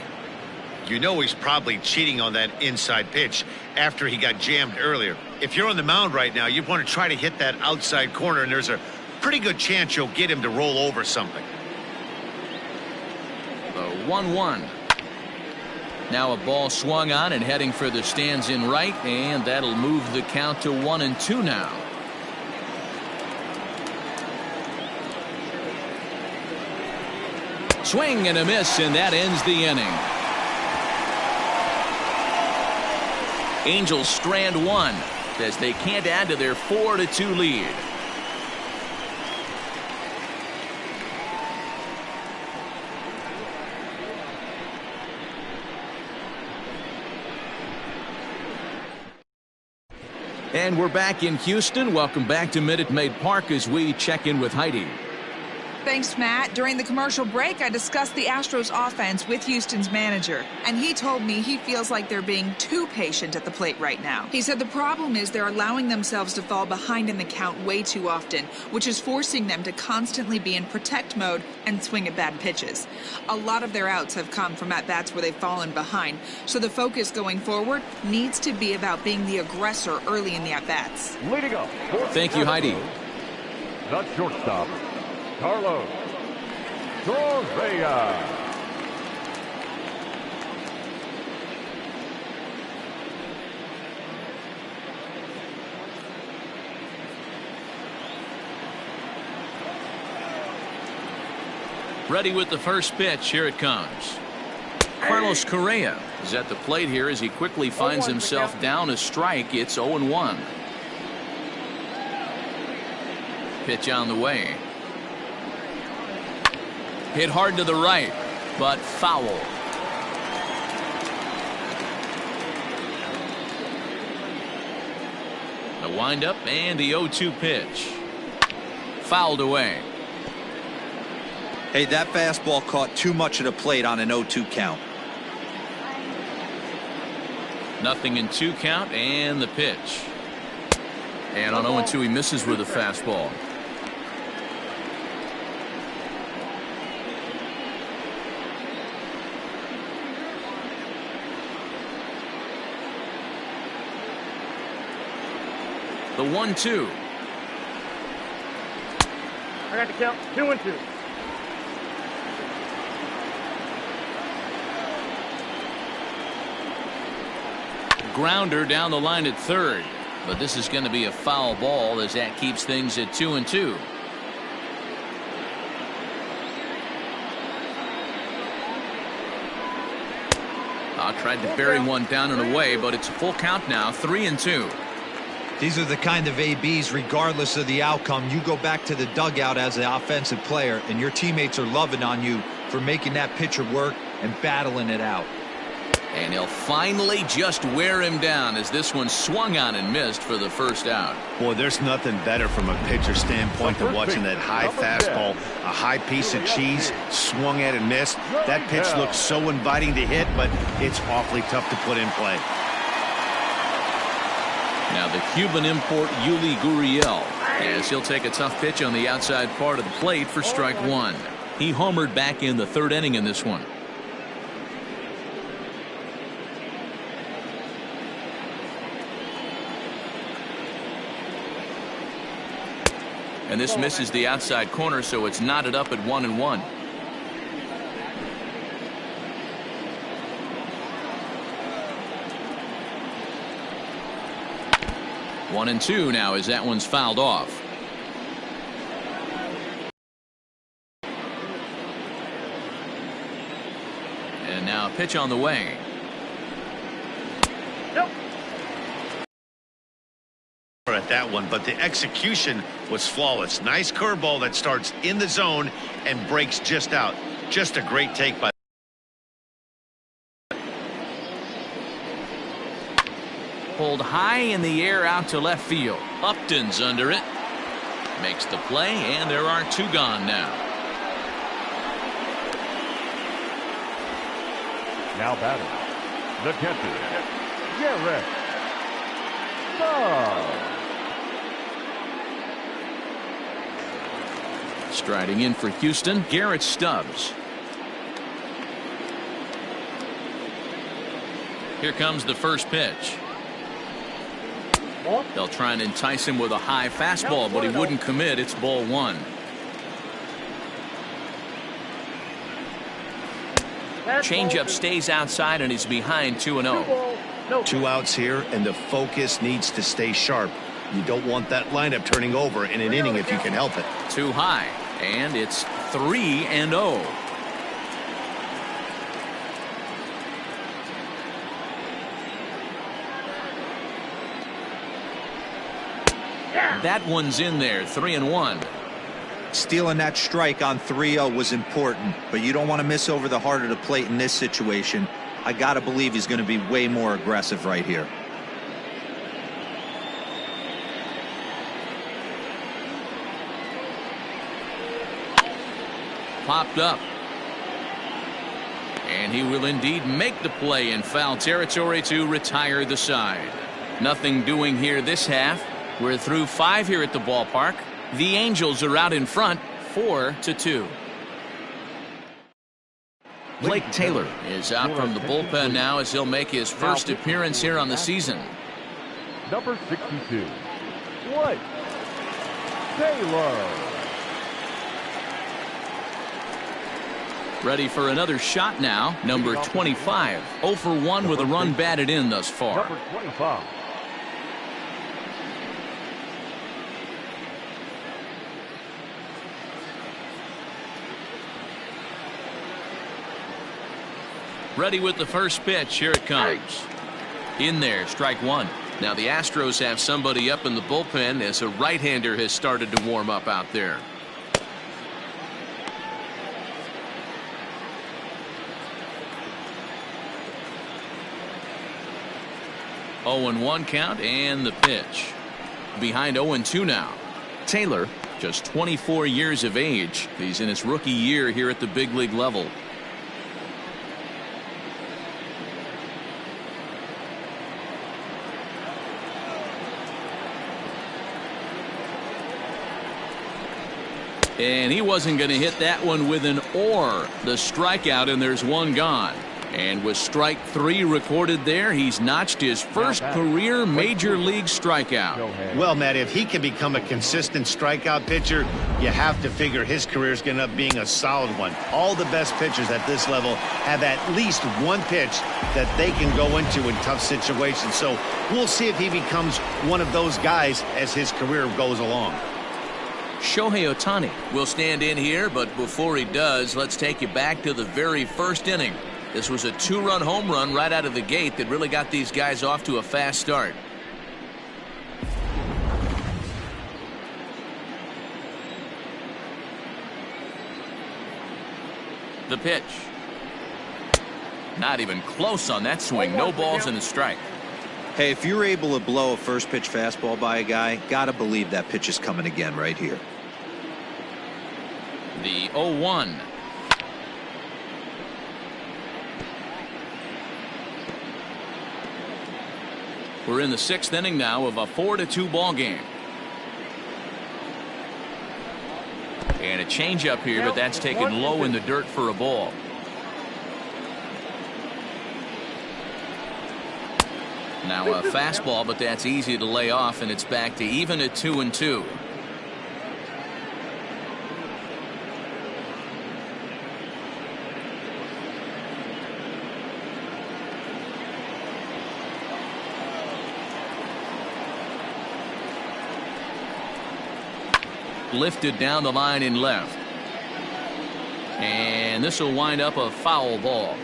You know he's probably cheating on that inside pitch after he got jammed earlier. If you're on the mound right now, you want to try to hit that outside corner, and there's a pretty good chance you'll get him to roll over something. The 1-1. Now a ball swung on and heading for the stands in right, and that'll move the count to 1-2 now. Swing and a miss, and that ends the inning. Angels strand 1 as they can't add to their 4-2 lead. And we're back in Houston. Welcome back to Minute Maid Park as we check in with Heidi. Thanks, Matt. During the commercial break, I discussed the Astros offense with Houston's manager, and he told me he feels like they're being too patient at the plate right now. He said the problem is they're allowing themselves to fall behind in the count way too often, which is forcing them to constantly be in protect mode and swing at bad pitches. A lot of their outs have come from at-bats where they've fallen behind, so the focus going forward needs to be about being the aggressor early in the at-bats. Leading up. Thank you, Heidi. The shortstop, Carlos Correa. Ready with the first pitch. Here it comes. Carlos Correa is at the plate here as he quickly finds himself down a strike. It's 0-1. Pitch on the way. Hit hard to the right, but foul. The windup and the 0-2 pitch. Fouled away. Hey, that fastball caught too much of the plate on an 0-2 count. Nothing in 2 count, and the pitch. And on 0-2 he misses with a fastball. The 1-2. I got the count. 2-2. Grounder down the line at third, but this is going to be a foul ball as that keeps things at 2-2. Tried to bury one down and away, but it's a full count now. 3-2. These are the kind of ABs, regardless of the outcome. You go back to the dugout as an offensive player, and your teammates are loving on you for making that pitcher work and battling it out. And he'll finally just wear him down as this one swung on and missed for the first out. Boy, there's nothing better from a pitcher standpoint than watching that high fastball, a high piece of cheese, swung at and missed. That pitch looks so inviting to hit, but it's awfully tough to put in play. Now the Cuban import Yuli Gurriel, as he'll take a tough pitch on the outside part of the plate for strike 1. He homered back in the 3rd inning in this one. And this misses the outside corner, so it's knotted up at 1-1. One and two now as that one's fouled off. And now a pitch on the way. At that one, but the execution was flawless. Nice curveball that starts in the zone and breaks just out. Just a great take by. Pulled high in the air out to left field. Upton's under it. Makes the play, and there are 2 gone now. Now batting, the catcher, Garrett Stubbs. Striding in for Houston, Garrett Stubbs. Here comes the first pitch. They'll try and entice him with a high fastball, but he wouldn't commit. It's ball 1. Changeup stays outside, and he's behind 2-0. 2 outs here, and the focus needs to stay sharp. You don't want that lineup turning over in an inning if you can help it. Too high, and it's 3-0. That one's in there, 3-1. Stealing that strike on 3-0 was important, but you don't want to miss over the heart of the plate in this situation. I got to believe he's going to be way more aggressive right here. Popped up. And he will indeed make the play in foul territory to retire the side. Nothing doing here this half. We're through 5 here at the ballpark. The Angels are out in front, 4-2. Blake Taylor is out from the bullpen now as he'll make his first appearance here on the season. Number 62, Blake Taylor. Ready for another shot now. Number 25. 0 for 1 with a run batted in thus far. Number 25. Ready with the first pitch. Here it comes. In there, strike 1. Now the Astros have somebody up in the bullpen as a right-hander has started to warm up out there. Oh, 0-1 count, and the pitch. Behind 0-2 now. Taylor, just 24 years of age. He's in his rookie year here at the big league level. And he wasn't going to hit that one with an or. The strikeout, and there's 1 gone. And with strike 3 recorded there, he's notched his first career major league strikeout. Well, Matt, if he can become a consistent strikeout pitcher, you have to figure his career is going to end up being a solid one. All the best pitchers at this level have at least one pitch that they can go into in tough situations. So we'll see if he becomes one of those guys as his career goes along. Shohei Ohtani will stand in here, but before he does, let's take you back to the very first inning. This was a 2-run home run right out of the gate that really got these guys off to a fast start. The pitch. Not even close on that swing. No balls and a strike. Hey, if you're able to blow a first pitch fastball by a guy, gotta believe that pitch is coming again right here. The 0-1. We're in the 6th inning now of a 4-2 ball game. And a changeup here, but that's taken low in the dirt for a ball. Now a fastball, but that's easy to lay off, and it's back to even at 2-2. Lifted down the line in left. And this will wind up a foul ball.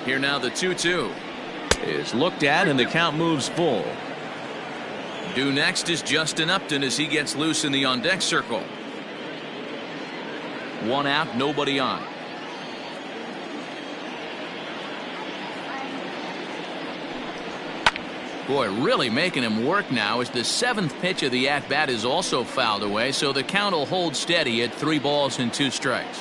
Here now the 2-2 is looked at, and the count moves full. Due next is Justin Upton as he gets loose in the on-deck circle. 1 out, nobody on. Boy, really making him work now as the 7th pitch of the at-bat is also fouled away, so the count will hold steady at 3 balls and 2 strikes.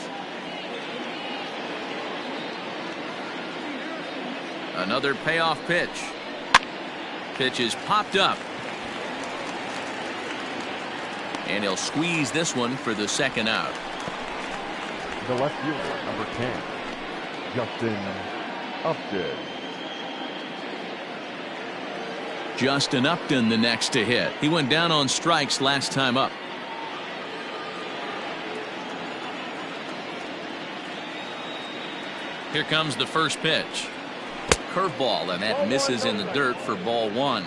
Another payoff pitch. Pitch is popped up. And he'll squeeze this one for the 2nd out. The left fielder, number 10, Justin Upton. Justin Upton the next to hit. He went down on strikes last time up. Here comes the first pitch. Curveball, and that misses in the dirt for ball 1.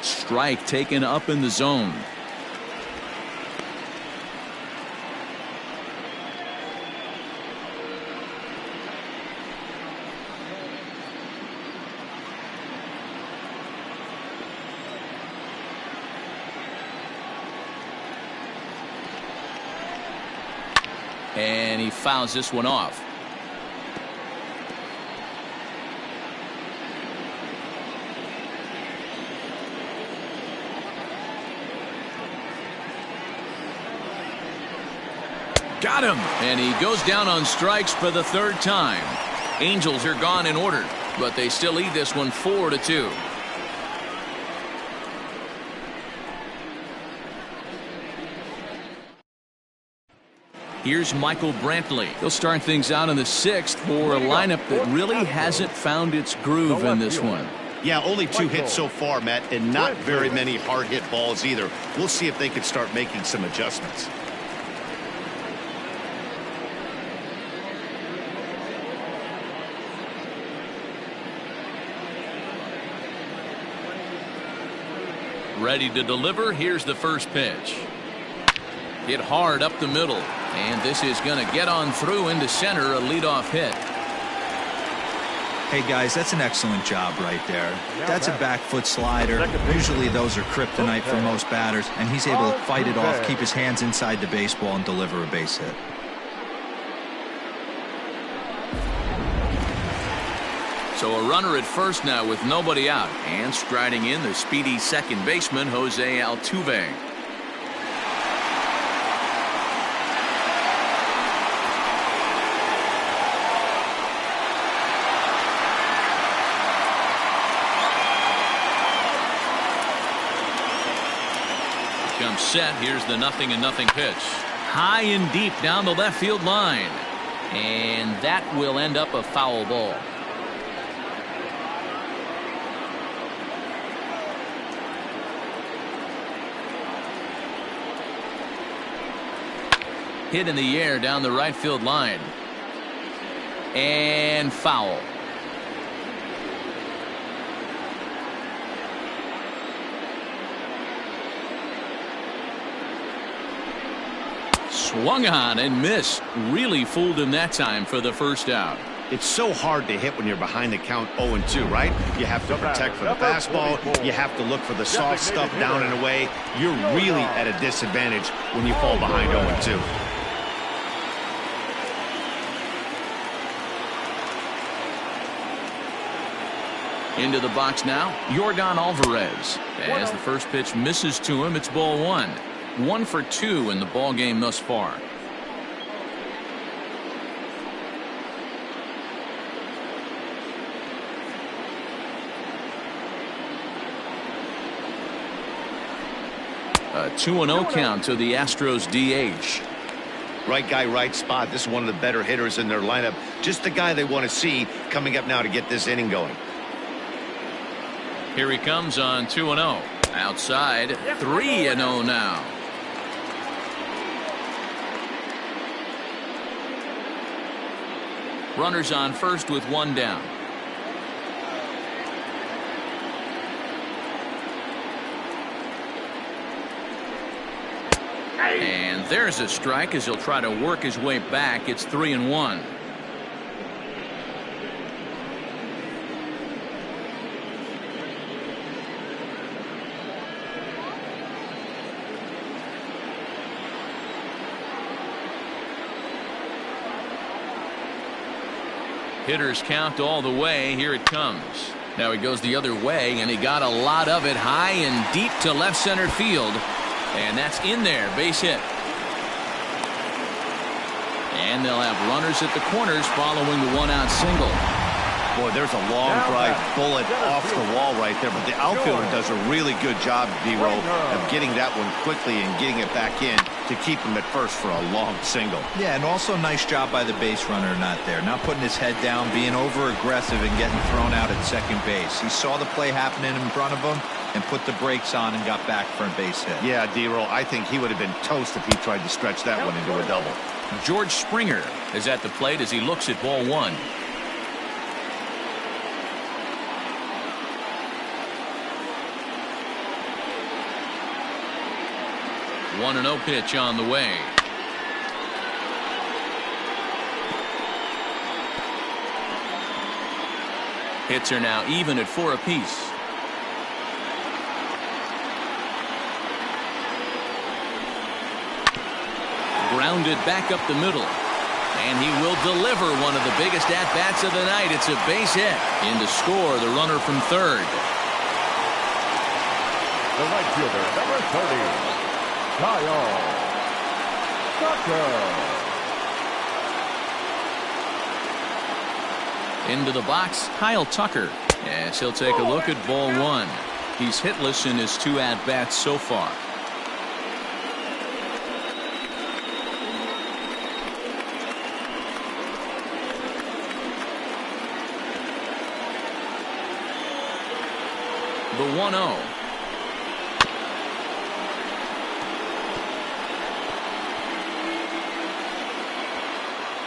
Strike taken up in the zone. And he fouls this one off. Got him, and he goes down on strikes for the 3rd time. Angels are gone in order, but they still lead this one 4-2. Here's Michael Brantley. He'll start things out in the 6th for a lineup that really hasn't found its groove in this one. Yeah, only 2 hits so far, Matt, and not very many hard hit balls either. We'll see if they can start making some adjustments. Ready to deliver. Here's the first pitch. Hit hard up the middle, and this is going to get on through into center, a leadoff hit. Hey guys, that's an excellent job right there. That's a back foot slider. Usually those are kryptonite for most batters, and he's able to fight it off, keep his hands inside the baseball, and deliver a base hit. So a runner at first now with nobody out, and striding in the speedy second baseman Jose Altuve. Comes set. Here's the 0-0 pitch. High and deep down the left field line, and that will end up a foul ball. Hit in the air down the right field line, and foul. Swung on and missed. Really fooled him that time for the first out. It's so hard to hit when you're behind the count 0-2, right? You have to protect for the fastball. You have to look for the soft stuff down and away. You're really at a disadvantage when you fall behind 0-2. Into the box now, Yordan Alvarez. As the first pitch misses to him, it's ball 1. 1 for 2 in the ball game thus far. A 2-0 count to the Astros DH. Right guy, right spot. This is one of the better hitters in their lineup. Just the guy they want to see coming up now to get this inning going. Here he comes on 2-0. Outside, 3-0 now. Runners on first with 1 down. And there's a strike as he'll try to work his way back. It's 3-1. Hitters count all the way. Here it comes. Now he goes the other way, and he got a lot of it high and deep to left center field. And that's in there. Base hit. And they'll have runners at the corners following the one-out single. Boy, there's a long drive bullet off the wall right there, but the outfielder does a really good job, D-Roll, of getting that one quickly and getting it back in to keep him at first for a long single. Yeah, and also nice job by the base runner not there. Not putting his head down, being over-aggressive and getting thrown out at second base. He saw the play happening in front of him and put the brakes on and got back for a base hit. Yeah, D-Roll, I think he would have been toast if he tried to stretch that one into a double. George Springer is at the plate as he looks at ball one. 1-0 pitch on the way. Hits are now even at 4 apiece. Grounded back up the middle. And he will deliver one of the biggest at-bats of the night. It's a base hit. In to score the runner from third. The right fielder, number 30. Kyle Tucker. Into the box, Kyle Tucker. Yes, he'll take a look at ball one. He's hitless in his 2 at-bats so far. The 1-0.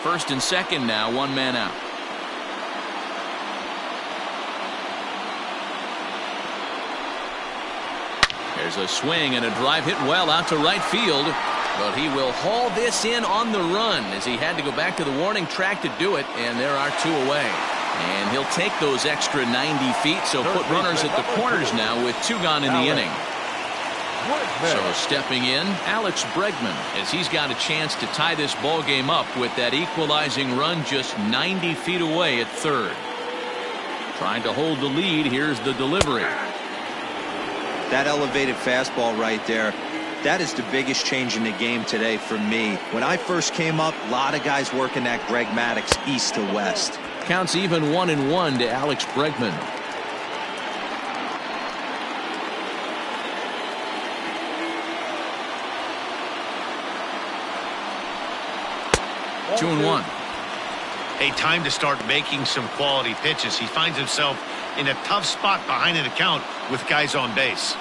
First and second now, 1 man out. There's a swing and a drive hit well out to right field. But he will haul this in on the run as he had to go back to the warning track to do it. And there are 2 away. And he'll take those extra 90 feet. So put runners at the corners now with 2 gone in the inning. So stepping in, Alex Bregman, as he's got a chance to tie this ball game up with that equalizing run just 90 feet away at third. Trying to hold the lead. Here's the delivery. That elevated fastball right there, that is the biggest change in the game today for me. When I first came up, a lot of guys working that Greg Maddux east to west. Counts even 1-1 to Alex Bregman. Two and 1. A time to start making some quality pitches. He finds himself in a tough spot behind an account with guys on base.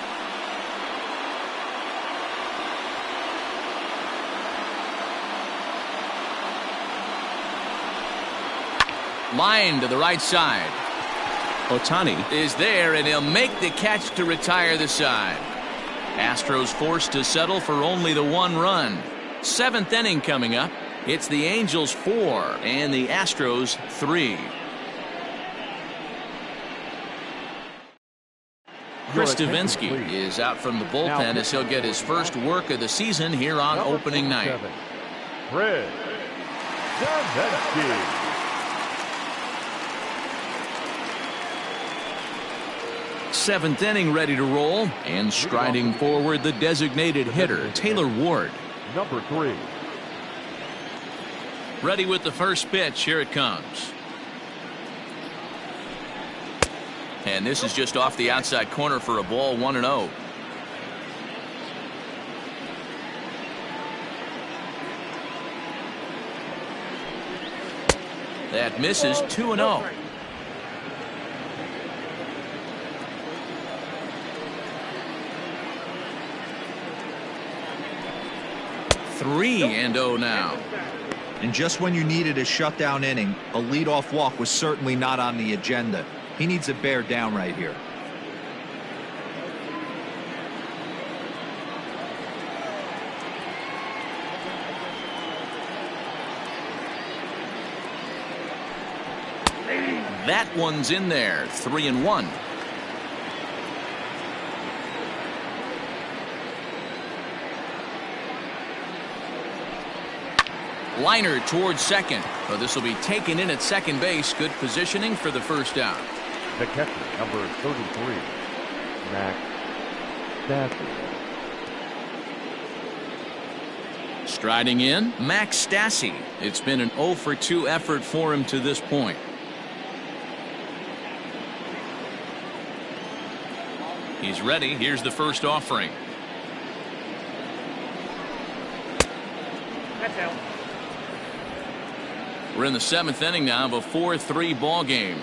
Line to the right side. Ohtani is there, and he'll make the catch to retire the side. Astros forced to settle for only the 1 run. 7th inning coming up. It's the Angels 4 and the Astros 3. Chris Davinsky is out from the bullpen as he'll get his first work of the season here on opening night. Chris Davinsky. Seventh inning ready to roll, and striding forward the designated hitter Taylor Ward. Number 3. Ready with the first pitch. Here it comes. And this is just off the outside corner for a ball. 1-0. That misses. 2-0. Three and 0 now. And just when you needed a shutdown inning, a leadoff walk was certainly not on the agenda. He needs to bear down right here. That one's in there. 3-1. Liner towards second. But this will be taken in at second base. Good positioning for the first out. The catcher, number 33, Max Stassi. Striding in, Max Stassi. It's been an 0 for 2 effort for him to this point. He's ready. Here's the first offering. That's out. We're in the 7th inning now of a 4-3 ball game.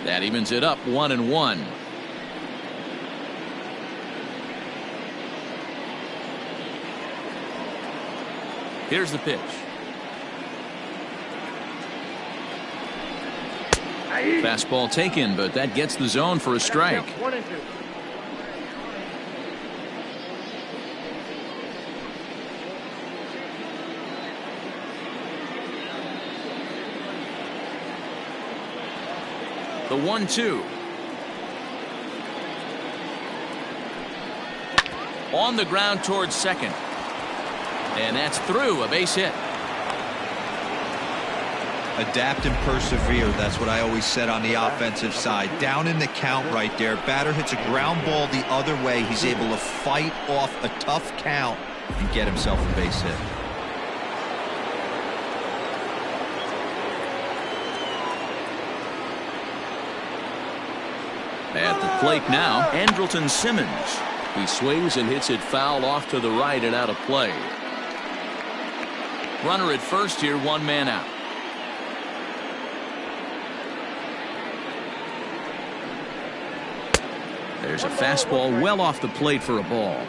That evens it up 1-1. Here's the pitch. Fastball taken, but that gets the zone for a strike. 1-2. The 1-2. On the ground towards second. And that's through, a base hit. Adapt and persevere. That's what I always said on the offensive side. Down in the count right there. Batter hits a ground ball the other way. He's able to fight off a tough count and get himself a base hit. At the plate now, Andrelton Simmons. He swings and hits it foul off to the right and out of play. Runner at first here, 1 man out. There's a fastball well off the plate for a ball.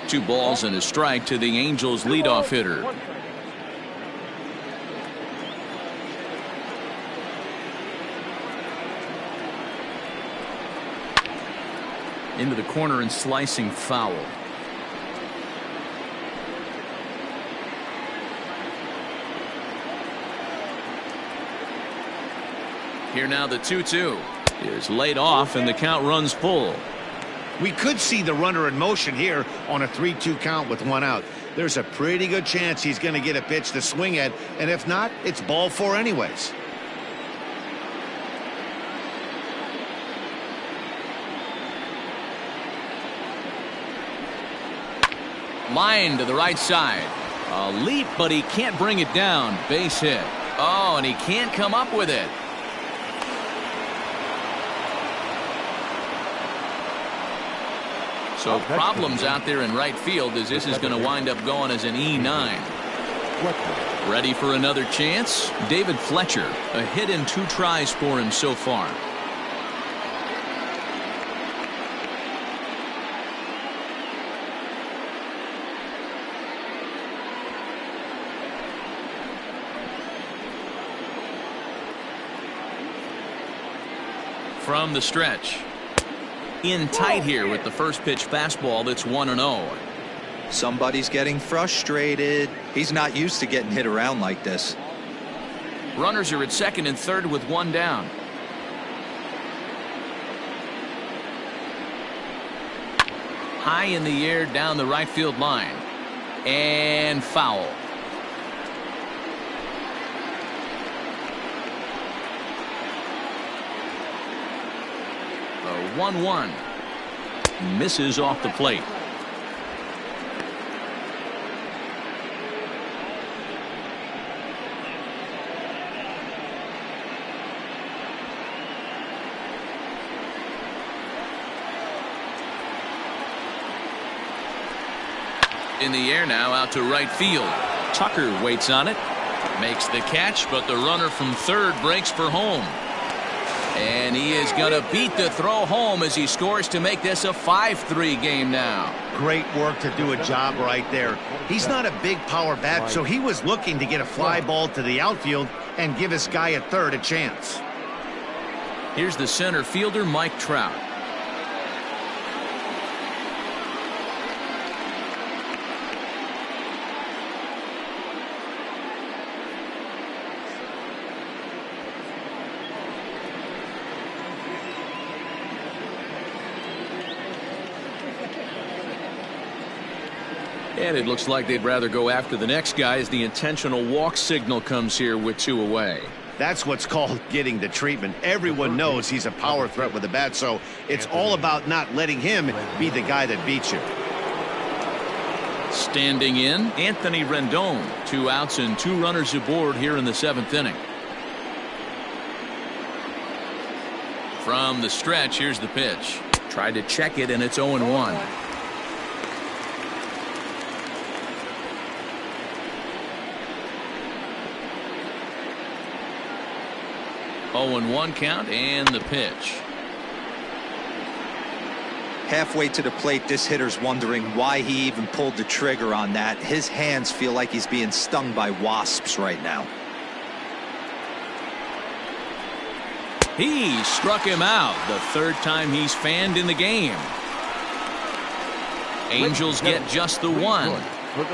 Two balls and a strike to the Angels leadoff hitter. Into the corner and slicing foul. Here now the 2-2 is laid off and the count runs full. We could see the runner in motion here on a 3-2 count with 1 out. There's a pretty good chance he's going to get a pitch to swing at, and if not, it's ball 4 anyways. Line to the right side. A leap, but he can't bring it down. Base hit. Oh, and he can't come up with it. So problems out there in right field as this is going to wind up going as an E9. Ready for another chance? David Fletcher. A hit in 2 tries for him so far. From the stretch. In tight here with the first pitch fastball that's 1-0. Somebody's getting frustrated. He's not used to getting hit around like this. Runners are at second and third with 1 down. High in the air down the right field line. And foul. A 1-1. Misses off the plate. In the air now out to right field. Tucker waits on it. Makes the catch, but the runner from third breaks for home. And he is going to beat the throw home as he scores to make this a 5-3 game now. Great work to do a job right there. He's not a big power bat, so he was looking to get a fly ball to the outfield and give his guy at third a chance. Here's the center fielder, Mike Trout. And it looks like they'd rather go after the next guy as the intentional walk signal comes here with 2 away. That's what's called getting the treatment. Everyone knows he's a power threat with the bat, so it's all about not letting him be the guy that beats you. Standing in, Anthony Rendon. 2 outs and 2 runners aboard here in the 7th inning. From the stretch, here's the pitch. Tried to check it, and it's 0-1. 0-1 count, and the pitch. Halfway to the plate, this hitter's wondering why he even pulled the trigger on that. His hands feel like he's being stung by wasps right now. He struck him out, the 3rd time he's fanned in the game. Angels get just the 1.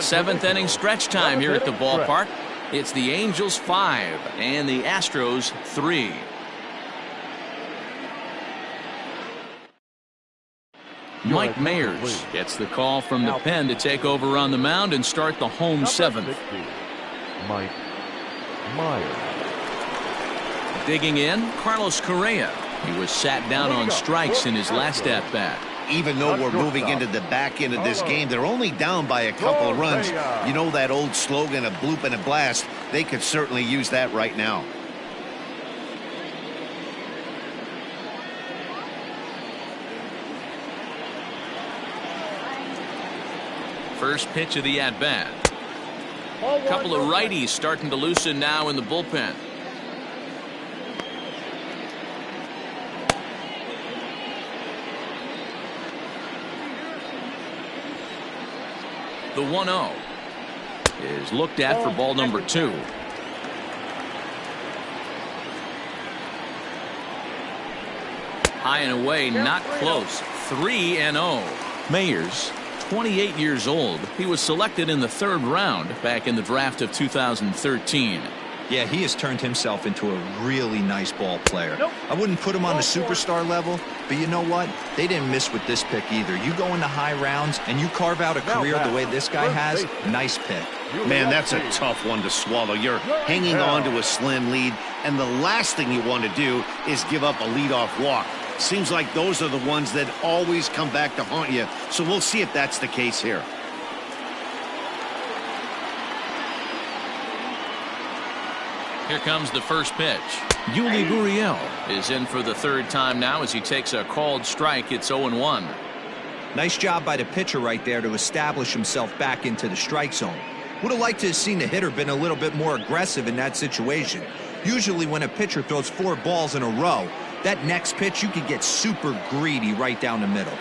7th inning stretch time here at the ballpark. It's the Angels 5 and the Astros 3. Mike Mayers gets the call from the pen to take over on the mound and start the home 7th. Mike Myers. Digging in, Carlos Correa. He was sat down on strikes in his last at-bat. Even though we're moving into the back end of this game, they're only down by a couple of runs. You know that old slogan, a bloop and a blast? They could certainly use that right now. First pitch of the at-bat. A couple of righties starting to loosen now in the bullpen. The 1-0 is looked at for ball number 2. High and away, not close. 3-0. Mayers, 28 years old. He was selected in the 3rd round back in the draft of 2013. Yeah, he has turned himself into a really nice ball player. I wouldn't put him on the superstar level, but you know what? They didn't miss with this pick either. You go into high rounds and you carve out a career the way this guy has, nice pick. Man, that's a tough one to swallow. You're hanging on to a slim lead, and the last thing you want to do is give up a leadoff walk. Seems like those are the ones that always come back to haunt you, so we'll see if that's the case here. Here comes the first pitch. Yuli Gurriel is in for the 3rd time now as he takes a called strike. It's 0-1. Nice job by the pitcher right there to establish himself back into the strike zone. Would have liked to have seen the hitter been a little bit more aggressive in that situation. Usually when a pitcher throws 4 balls in a row, that next pitch you could get super greedy right down the middle.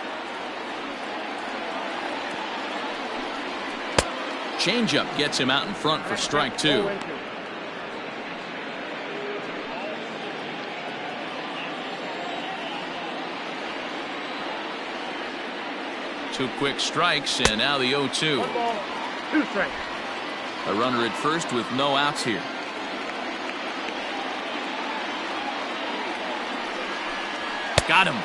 Changeup gets him out in front for strike 2. Two quick strikes, and now the 0-2. 1 ball, 2 strikes. A runner at first with no outs here. Got him.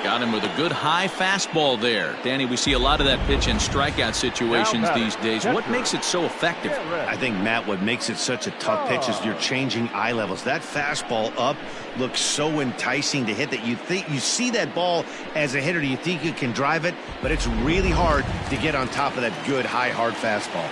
Got him with a good high fastball there. Danny, we see a lot of that pitch in strikeout situations these days. What makes it so effective? I think, Matt, what makes it such a tough pitch is you're changing eye levels. That fastball up looks so enticing to hit that you think you see that ball as a hitter. You think you can drive it, but it's really hard to get on top of that good high hard fastball.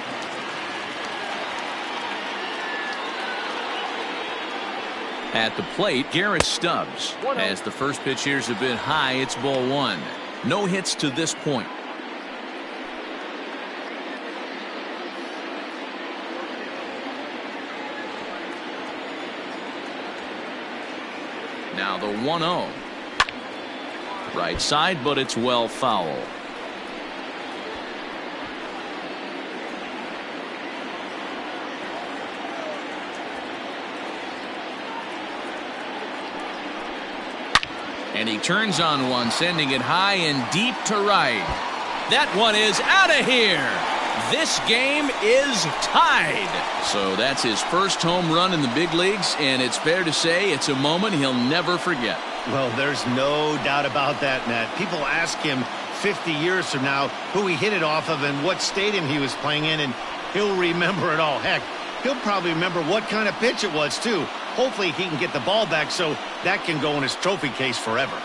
At the plate, Garrett Stubbs. As the first pitch here's a bit high, it's ball 1. No hits to this point. Now the 1-0. Right side, but it's well foul. And he turns on one, sending it high and deep to right. That one is out of here. This game is tied. So that's his first home run in the big leagues, and it's fair to say it's a moment he'll never forget. Well, there's no doubt about that, Matt. People ask him 50 years from now who he hit it off of and what stadium he was playing in, and he'll remember it all. Heck, he'll probably remember what kind of pitch it was, too. Hopefully he can get the ball back so that can go in his trophy case forever.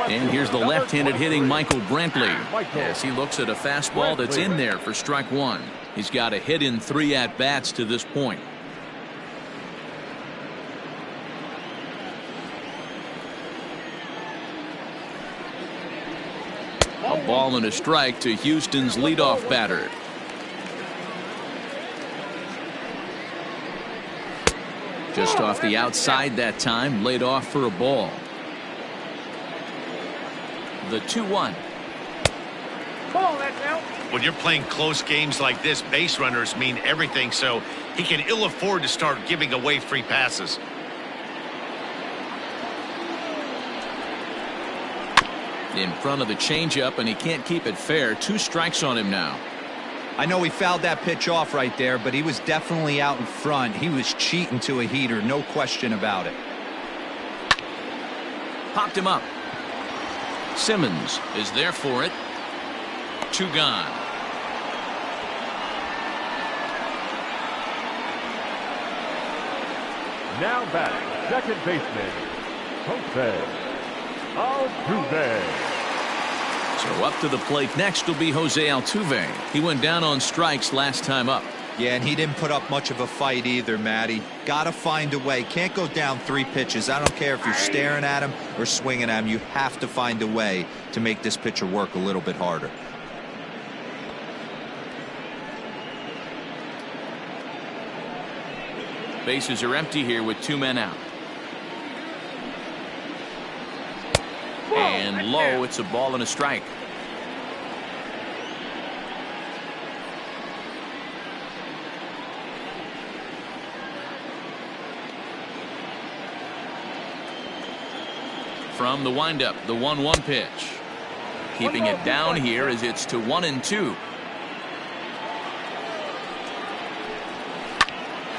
And here's the left-handed hitting Michael Brantley as he looks at a fastball that's in there for strike one. He's got a hit in 3 at-bats to this point. A ball and a strike to Houston's leadoff batter. Just off the outside that time, laid off for a ball. The 2-1. When you're playing close games like this, base runners mean everything, so he can ill afford to start giving away free passes. In front of the changeup, and he can't keep it fair. 2 strikes on him now. I know he fouled that pitch off right there, but he was definitely out in front. He was cheating to a heater, no question about it. Popped him up. Simmons is there for it. 2 gone. Now batting, second baseman, Jose Altuve. So up to the plate next will be Jose Altuve. He went down on strikes last time up. Yeah, and he didn't put up much of a fight either, Matty. Got to find a way. Can't go down 3 pitches. I don't care if you're staring at him or swinging at him. You have to find a way to make this pitcher work a little bit harder. Bases are empty here with 2 men out. And low, it's a ball and a strike. From the windup, the 1-1 pitch. Keeping it down here as it's to 1-2.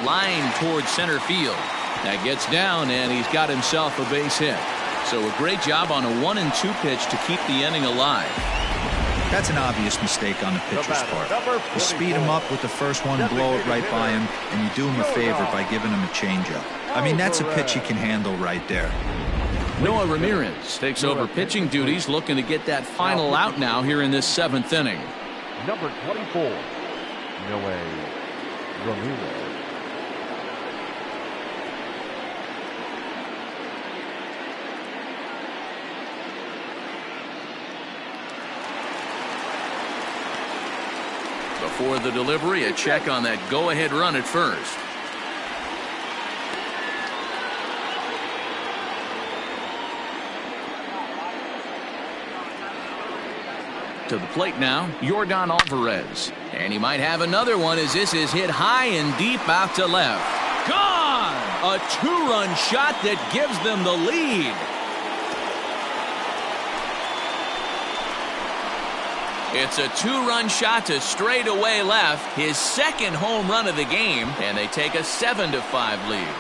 Line towards center field. That gets down, and he's got himself a base hit. So a great job on a 1-2 pitch to keep the inning alive. That's an obvious mistake on the pitcher's part. You speed him up with the first one, blow it right by him, and you do him a favor by giving him a changeup. I mean, that's a pitch he can handle right there. Noah Ramirez takes over pitching duties, looking to get that final out now here in this 7th inning. Number 24, Noah Ramirez. Before the delivery, a check on that go-ahead run at first. To the plate now, Yordan Alvarez. And he might have another one as this is hit high and deep out to left. Gone! A 2-run shot that gives them the lead. It's a 2-run shot to straightaway left, his 2nd home run of the game, and they take a 7-5 lead.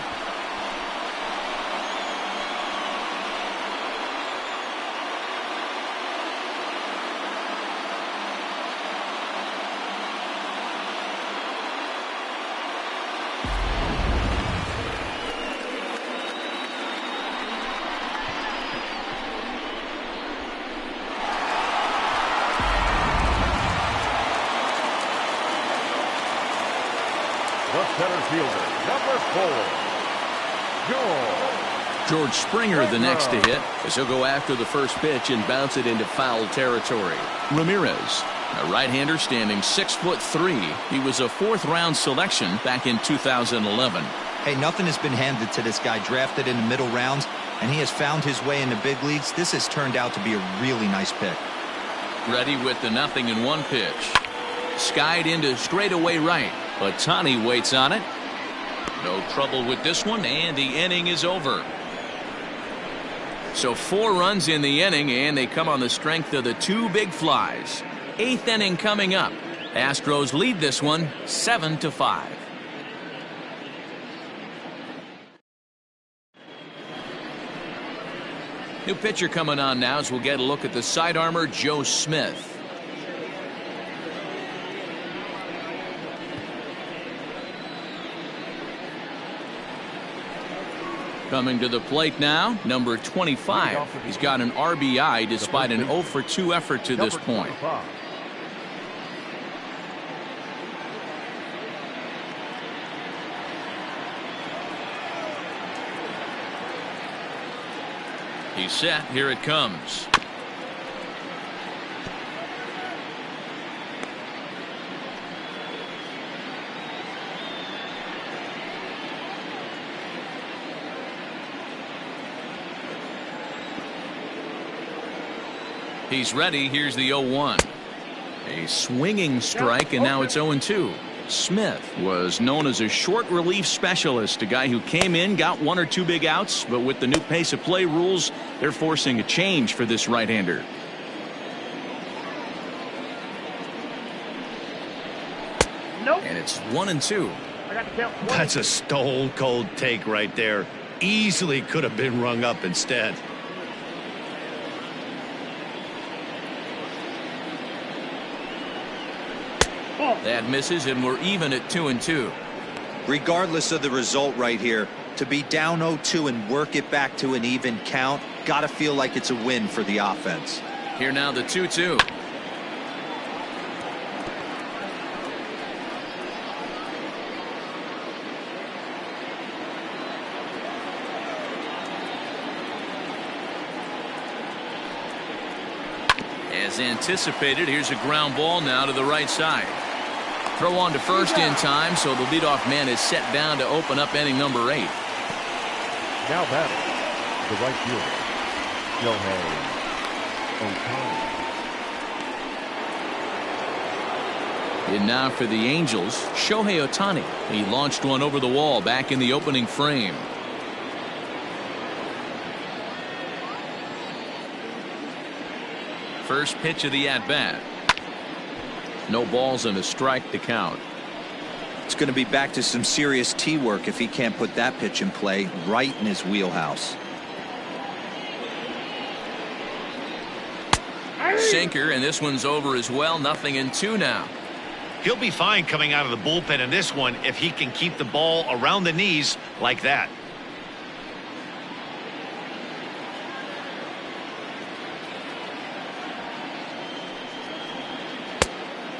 The center fielder, number 4, George Springer the next to hit as he'll go after the first pitch and bounce it into foul territory. Ramirez, a right-hander standing 6'3". He was a 4th-round selection back in 2011. Hey, nothing has been handed to this guy. Drafted in the middle rounds, and he has found his way in the big leagues. This has turned out to be a really nice pick. Ready with the 0-1 pitch. Skied into straightaway right. Ohtani waits on it. No trouble with this one, and the inning is over. So 4 runs in the inning, and they come on the strength of the 2 big flies. 8th inning coming up. Astros lead this one 7-5. New pitcher coming on now as we'll get a look at the side armor, Joe Smith. Coming to the plate now, number 25. He's got an RBI despite an 0-for-2 effort to this point. He's set. Here it comes. He's ready. Here's the 0-1. A swinging strike, and now it's 0-2. Smith was known as a short relief specialist, a guy who came in, got 1 or 2 big outs, but with the new pace of play rules, they're forcing a change for this right-hander. Nope. And it's 1-2. I got the count. That's a stone cold take right there. Easily could have been rung up instead. That misses, and we're even at 2-2. Regardless of the result right here, to be down 0-2 and work it back to an even count, gotta feel like it's a win for the offense. Here now the 2-2. As anticipated, here's a ground ball now to the right side. Throw on to first in time, so the leadoff man is set down to open up inning number 8. Now batting, the right fielder, Shohei Ohtani. And now for the Angels, Shohei Ohtani. He launched one over the wall back in the opening frame. First pitch of the at-bat. No balls and a strike to count. It's going to be back to some serious tee work if he can't put that pitch in play right in his wheelhouse. Sinker, and this one's over as well. 0-2 now. He'll be fine coming out of the bullpen in this one if he can keep the ball around the knees like that.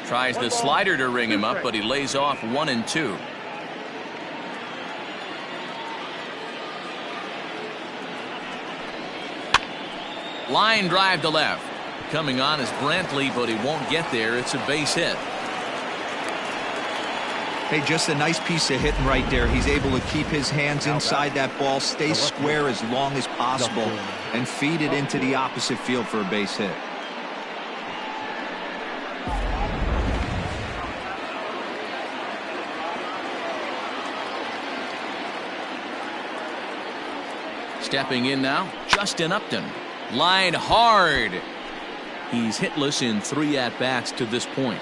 Tries the slider to ring him up, but he lays off 1-2. Line drive to left. Coming on is Brantley, but he won't get there. It's a base hit. Hey, just a nice piece of hitting right there. He's able to keep his hands inside that ball, stay square as long as possible, and feed it into the opposite field for a base hit. Stepping in now, Justin Upton. Line hard. He's hitless in 3 at-bats to this point.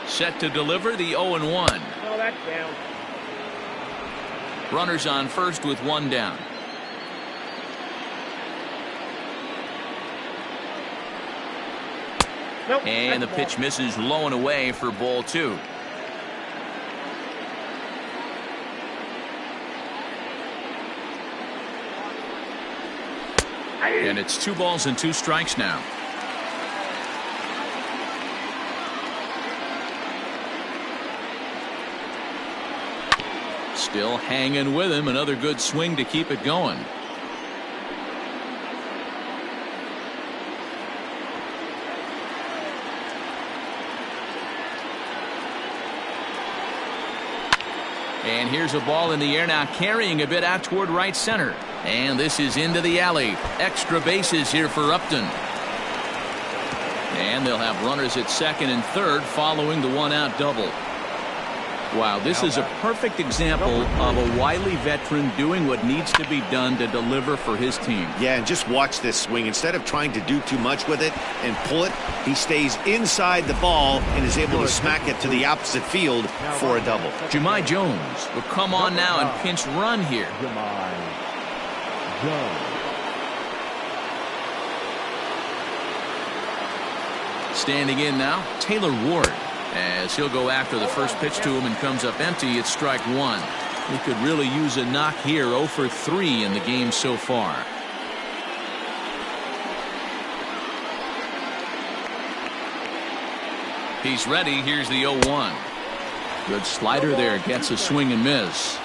Set to deliver the 0-1. Oh, that's down. Runners on first with 1 down. Nope, And the that's pitch misses low and away for ball 2. And it's 2 balls and 2 strikes now. Still hanging with him. Another good swing to keep it going. And here's a ball in the air now, carrying a bit out toward right center. And this is into the alley. Extra bases here for Upton. And they'll have runners at second and third following the one-out double. Wow, this is a perfect example of a wily veteran doing what needs to be done to deliver for his team. Yeah, and just watch this swing. Instead of trying to do too much with it and pull it, he stays inside the ball and is able to smack it to the opposite field for a double. Jahmai Jones will come on now and pinch run here. Jahmai Jones. Standing in now, Taylor Ward, as he'll go after the first pitch to him and comes up empty. It's strike one. He could really use a knock here. 0 for 3 in the game so far. He's ready. Here's the 0-1. Good slider there. Gets a swing and miss.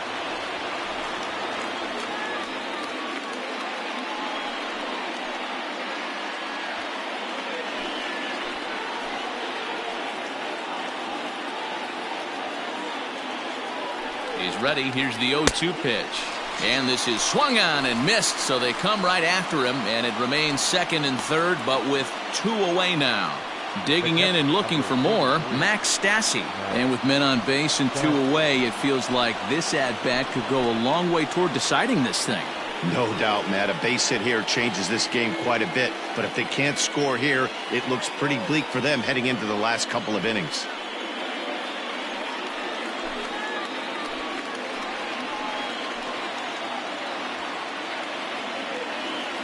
He's ready. Here's the 0-2 pitch. And this is swung on and missed, so they come right after him, and it remains second and third, but with 2 away now. Digging in and looking for more, Max Stassi. And with men on base and 2 away, it feels like this at-bat could go a long way toward deciding this thing. No doubt, Matt. A base hit here changes this game quite a bit, but if they can't score here, it looks pretty bleak for them heading into the last couple of innings.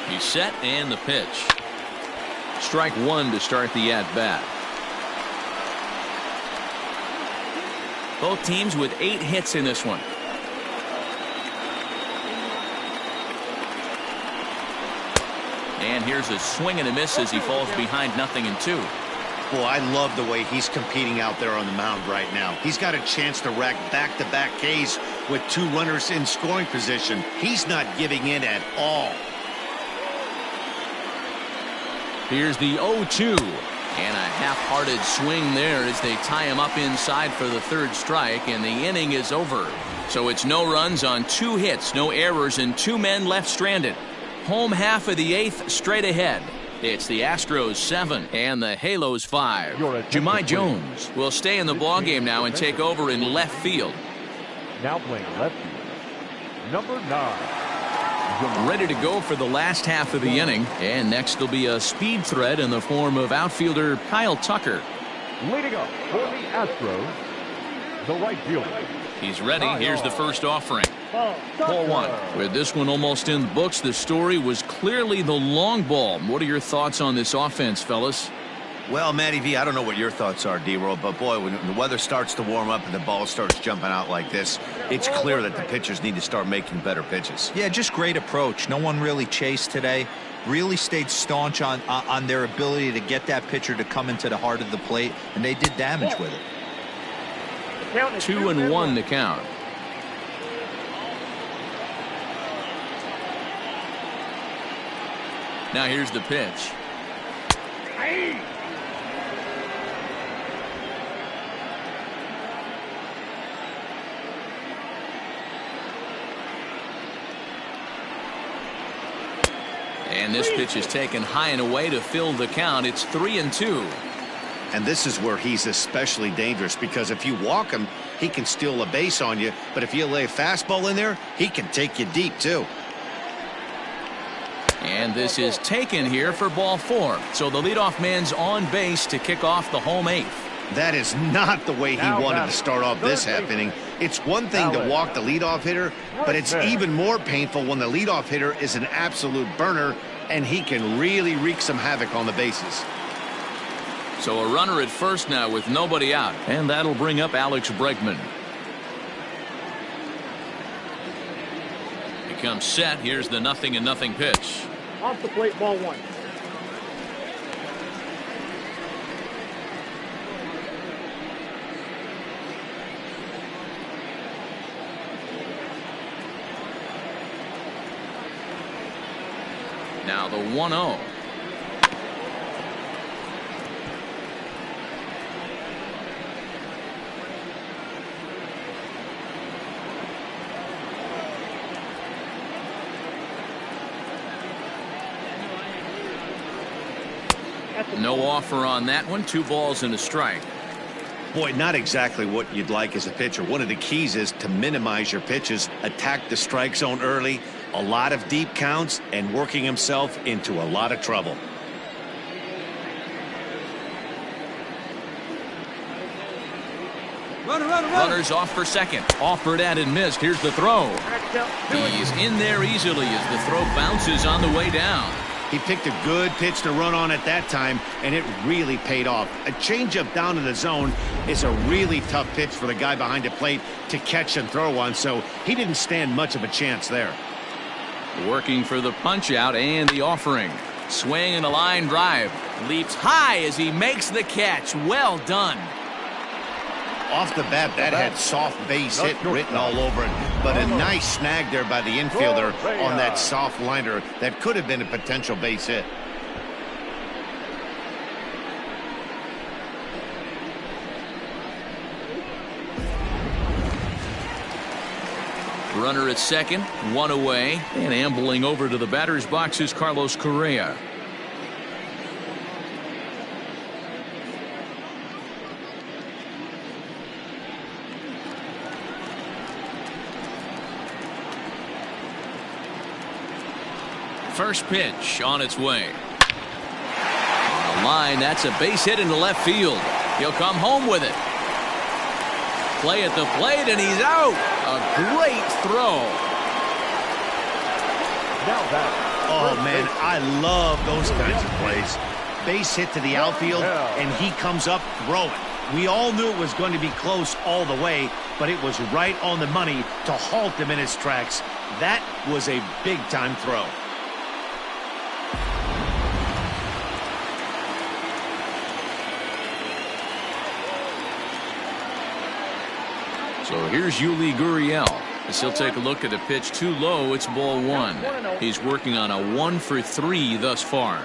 He's set, and the pitch. Strike one to start the at-bat. Both teams with 8 hits in this one. And here's a swing and a miss as he falls behind 0-2. Boy, I love the way he's competing out there on the mound right now. He's got a chance to rack back-to-back Ks with 2 runners in scoring position. He's not giving in at all. Here's the 0-2. And a half-hearted swing there as they tie him up inside for the 3rd strike, and the inning is over. So it's no runs on 2 hits, no errors, and 2 men left stranded. Home half of the 8th straight ahead. It's the Astros 7 and the Halos 5. Jahmai Jones will stay in the ballgame now and take over in left field. Now playing left field, number 9. Ready to go for the last half of the inning. And next will be a speed threat in the form of outfielder Kyle Tucker. Leading up for the Astros, the right fielder. He's ready. Here's the first offering. 4-1. With this one almost in the books, the story was clearly the long ball. What are your thoughts on this offense, fellas? Well, Matty V, I don't know what your thoughts are, D-Roll, but boy, when the weather starts to warm up and the ball starts jumping out like this, it's clear that the pitchers need to start making better pitches. Yeah, just great approach. No one really chased today. Really stayed staunch on their ability to get that pitcher to come into the heart of the plate, and they did damage with it. 2-1 the count. Now here's the pitch. And this pitch is taken high and away to fill the count. It's 3-2. And this is where he's especially dangerous, because if you walk him, he can steal a base on you. But if you lay a fastball in there, he can take you deep, too. And this is taken here for ball 4. So the leadoff man's on base to kick off the home 8th. That is not the way he wanted to start off this half inning. It's one thing to walk the leadoff hitter, but it's even more painful when the leadoff hitter is an absolute burner, and he can really wreak some havoc on the bases. So a runner at first now with nobody out, and that'll bring up Alex Breckman. He comes set. Here's the 0-0 pitch. Off the plate, ball 1. Now the 1-0. No offer on that one. 2 balls and a strike. Boy, not exactly what you'd like as a pitcher. One of the keys is to minimize your pitches, attack the strike zone early, a lot of deep counts, and working himself into a lot of trouble. Runners off for second. Offered at and missed. Here's the throw. He's in there easily as the throw bounces on the way down. He picked a good pitch to run on at that time, and it really paid off. A changeup down to the zone is a really tough pitch for the guy behind the plate to catch and throw on, so he didn't stand much of a chance there. Working for the punch out and the offering. Swing and a line drive. Leaps high as he makes the catch. Well done. Off the bat, that had soft base hit written all over it, but a nice snag there by the infielder on that soft liner that could have been a potential base hit. Runner at second, 1 away, and ambling over to the batter's box is Carlos Correa. First pitch on its way. On the line, that's a base hit into left field. He'll come home with it. Play at the plate, and he's out. A great throw. Oh, man, I love those kinds of plays. Base hit to the outfield, and he comes up throwing. We all knew it was going to be close all the way, but it was right on the money to halt him in his tracks. That was a big-time throw. So here's Yuli Gurriel as he'll take a look at a pitch too low. It's ball 1. He's working on a 1 for 3 thus far.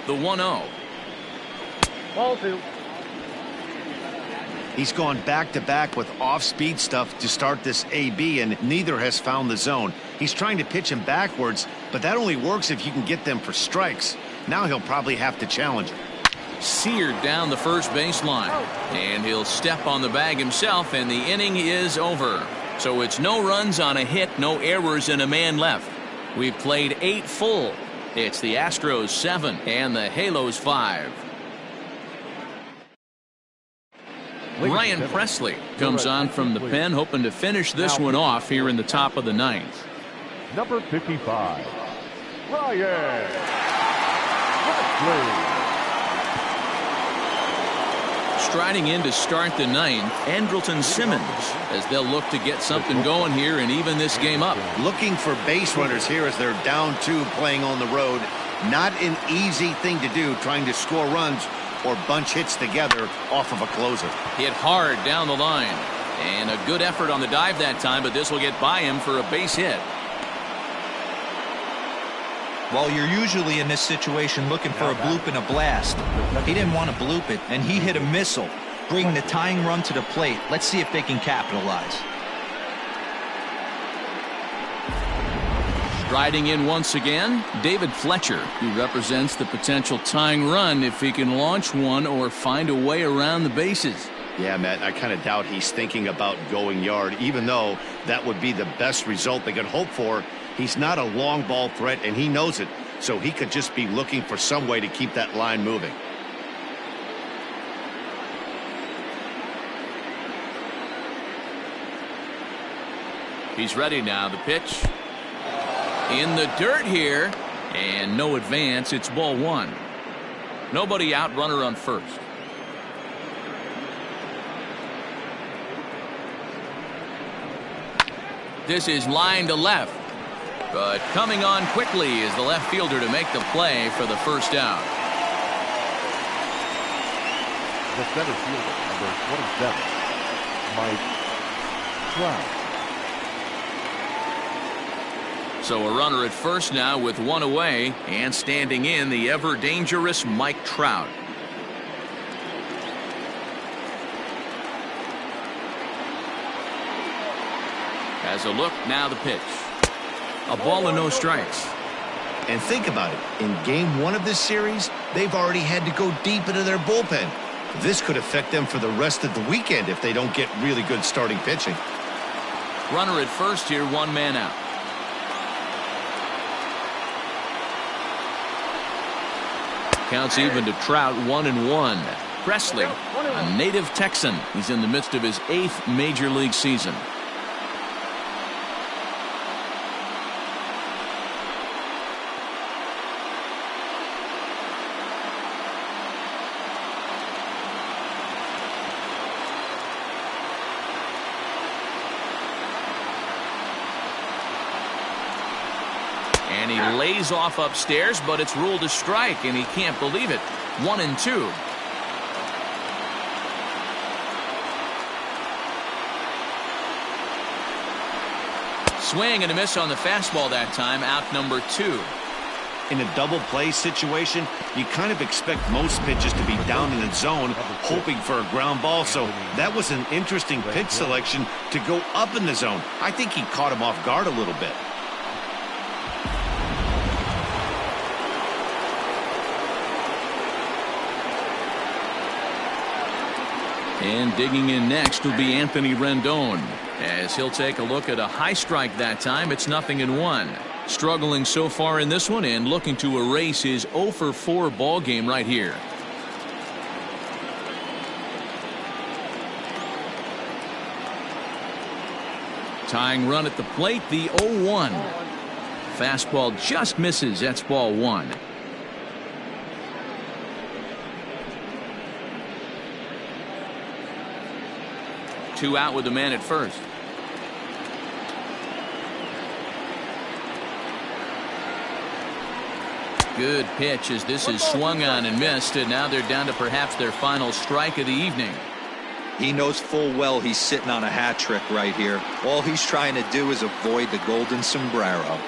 The 1-0. Ball 2. He's gone back-to-back with off-speed stuff to start this AB, and neither has found the zone. He's trying to pitch him backwards, but that only works if you can get them for strikes. Now he'll probably have to challenge him. Seared down the first baseline, and he'll step on the bag himself, and the inning is over. So it's no runs on a hit, no errors, and a man left. We've played 8 full. It's the Astros 7 and the Halos 5. Ryan Presley comes on from the pen, hoping to finish this one off here in the top of the 9th. Number 55, Ryan Presley. Striding in to start the 9th, Andrelton Simmons, as they'll look to get something going here and even this game up. Looking for base runners here as they're down 2 playing on the road. Not an easy thing to do, trying to score runs or bunch hits together off of a closer. Hit hard down the line, and a good effort on the dive that time, but this will get by him for a base hit. Well, you're usually in this situation looking for a bloop and a blast. He didn't want to bloop it, and he hit a missile, bringing the tying run to the plate. Let's see if they can capitalize. Striding in once again, David Fletcher, who represents the potential tying run if he can launch one or find a way around the bases. Yeah, Matt, I kind of doubt he's thinking about going yard, even though that would be the best result they could hope for. He's not a long ball threat, and he knows it, so he could just be looking for some way to keep that line moving. He's ready now. The pitch in the dirt here, and no advance. It's ball 1. Nobody out, runner on first. This is line to left, but coming on quickly is the left fielder to make the play for the first out. The center fielder, number 27, Mike Trout. So a runner at first now with 1 away, and standing in the ever dangerous Mike Trout. Has a look, now the pitch. A ball and no strikes. And think about it. In game 1 of this series, they've already had to go deep into their bullpen. This could affect them for the rest of the weekend if they don't get really good starting pitching. Runner at first here, 1 man out. Counts even to Trout, 1-1. Presley, a native Texan. He's in the midst of his 8th major league season. And he lays off upstairs, but it's ruled a strike, and he can't believe it. 1-2. Swing and a miss on the fastball that time. Out number 2. In a double play situation, you kind of expect most pitches to be down in the zone, hoping for a ground ball. So that was an interesting pitch selection to go up in the zone. I think he caught him off guard a little bit. And digging in next will be Anthony Rendon, as he'll take a look at a high strike that time. It's 0-1. Struggling so far in this one and looking to erase his 0-for-4 ball game right here. Tying run at the plate, the 0-1. Fastball just misses. That's ball 1. Two out with the man at first. Good pitch as this is swung on and missed, and now they're down to perhaps their final strike of the evening. He knows full well he's sitting on a hat trick right here. All he's trying to do is avoid the golden sombrero.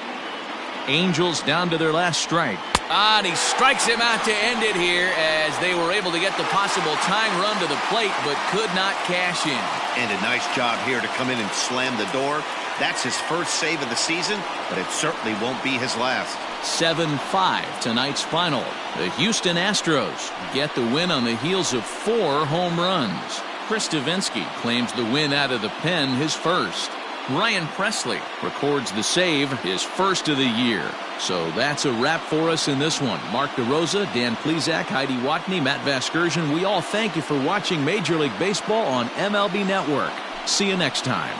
Angels down to their last strike. And he strikes him out to end it here, as they were able to get the possible tying run to the plate but could not cash in. And a nice job here to come in and slam the door. That's his first save of the season, but it certainly won't be his last. 7-5 tonight's final. The Houston Astros get the win on the heels of 4 home runs. Chris Davinsky claims the win out of the pen, his first. Ryan Presley records the save, his first of the year. So that's a wrap for us in this one. Mark DeRosa, Dan Plesac, Heidi Watney, Matt Vasgersian, we all thank you for watching Major League Baseball on MLB Network. See you next time.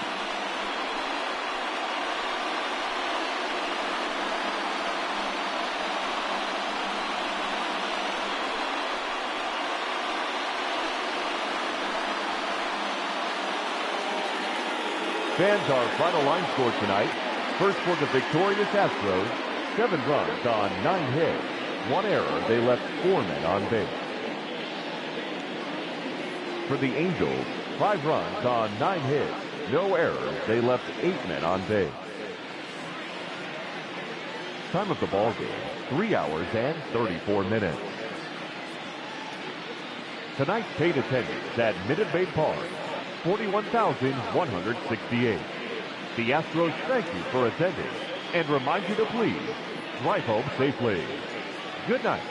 Fans, our final line score tonight. First for the victorious Astros, 7 runs on 9 hits. 1 error, they left 4 men on base. For the Angels, 5 runs on 9 hits. No errors, they left 8 men on base. Time of the ball game, 3 hours and 34 minutes. Tonight's paid attendance at Minute Maid Park, 41,168. The Astros thank you for attending and remind you to please drive home safely. Good night.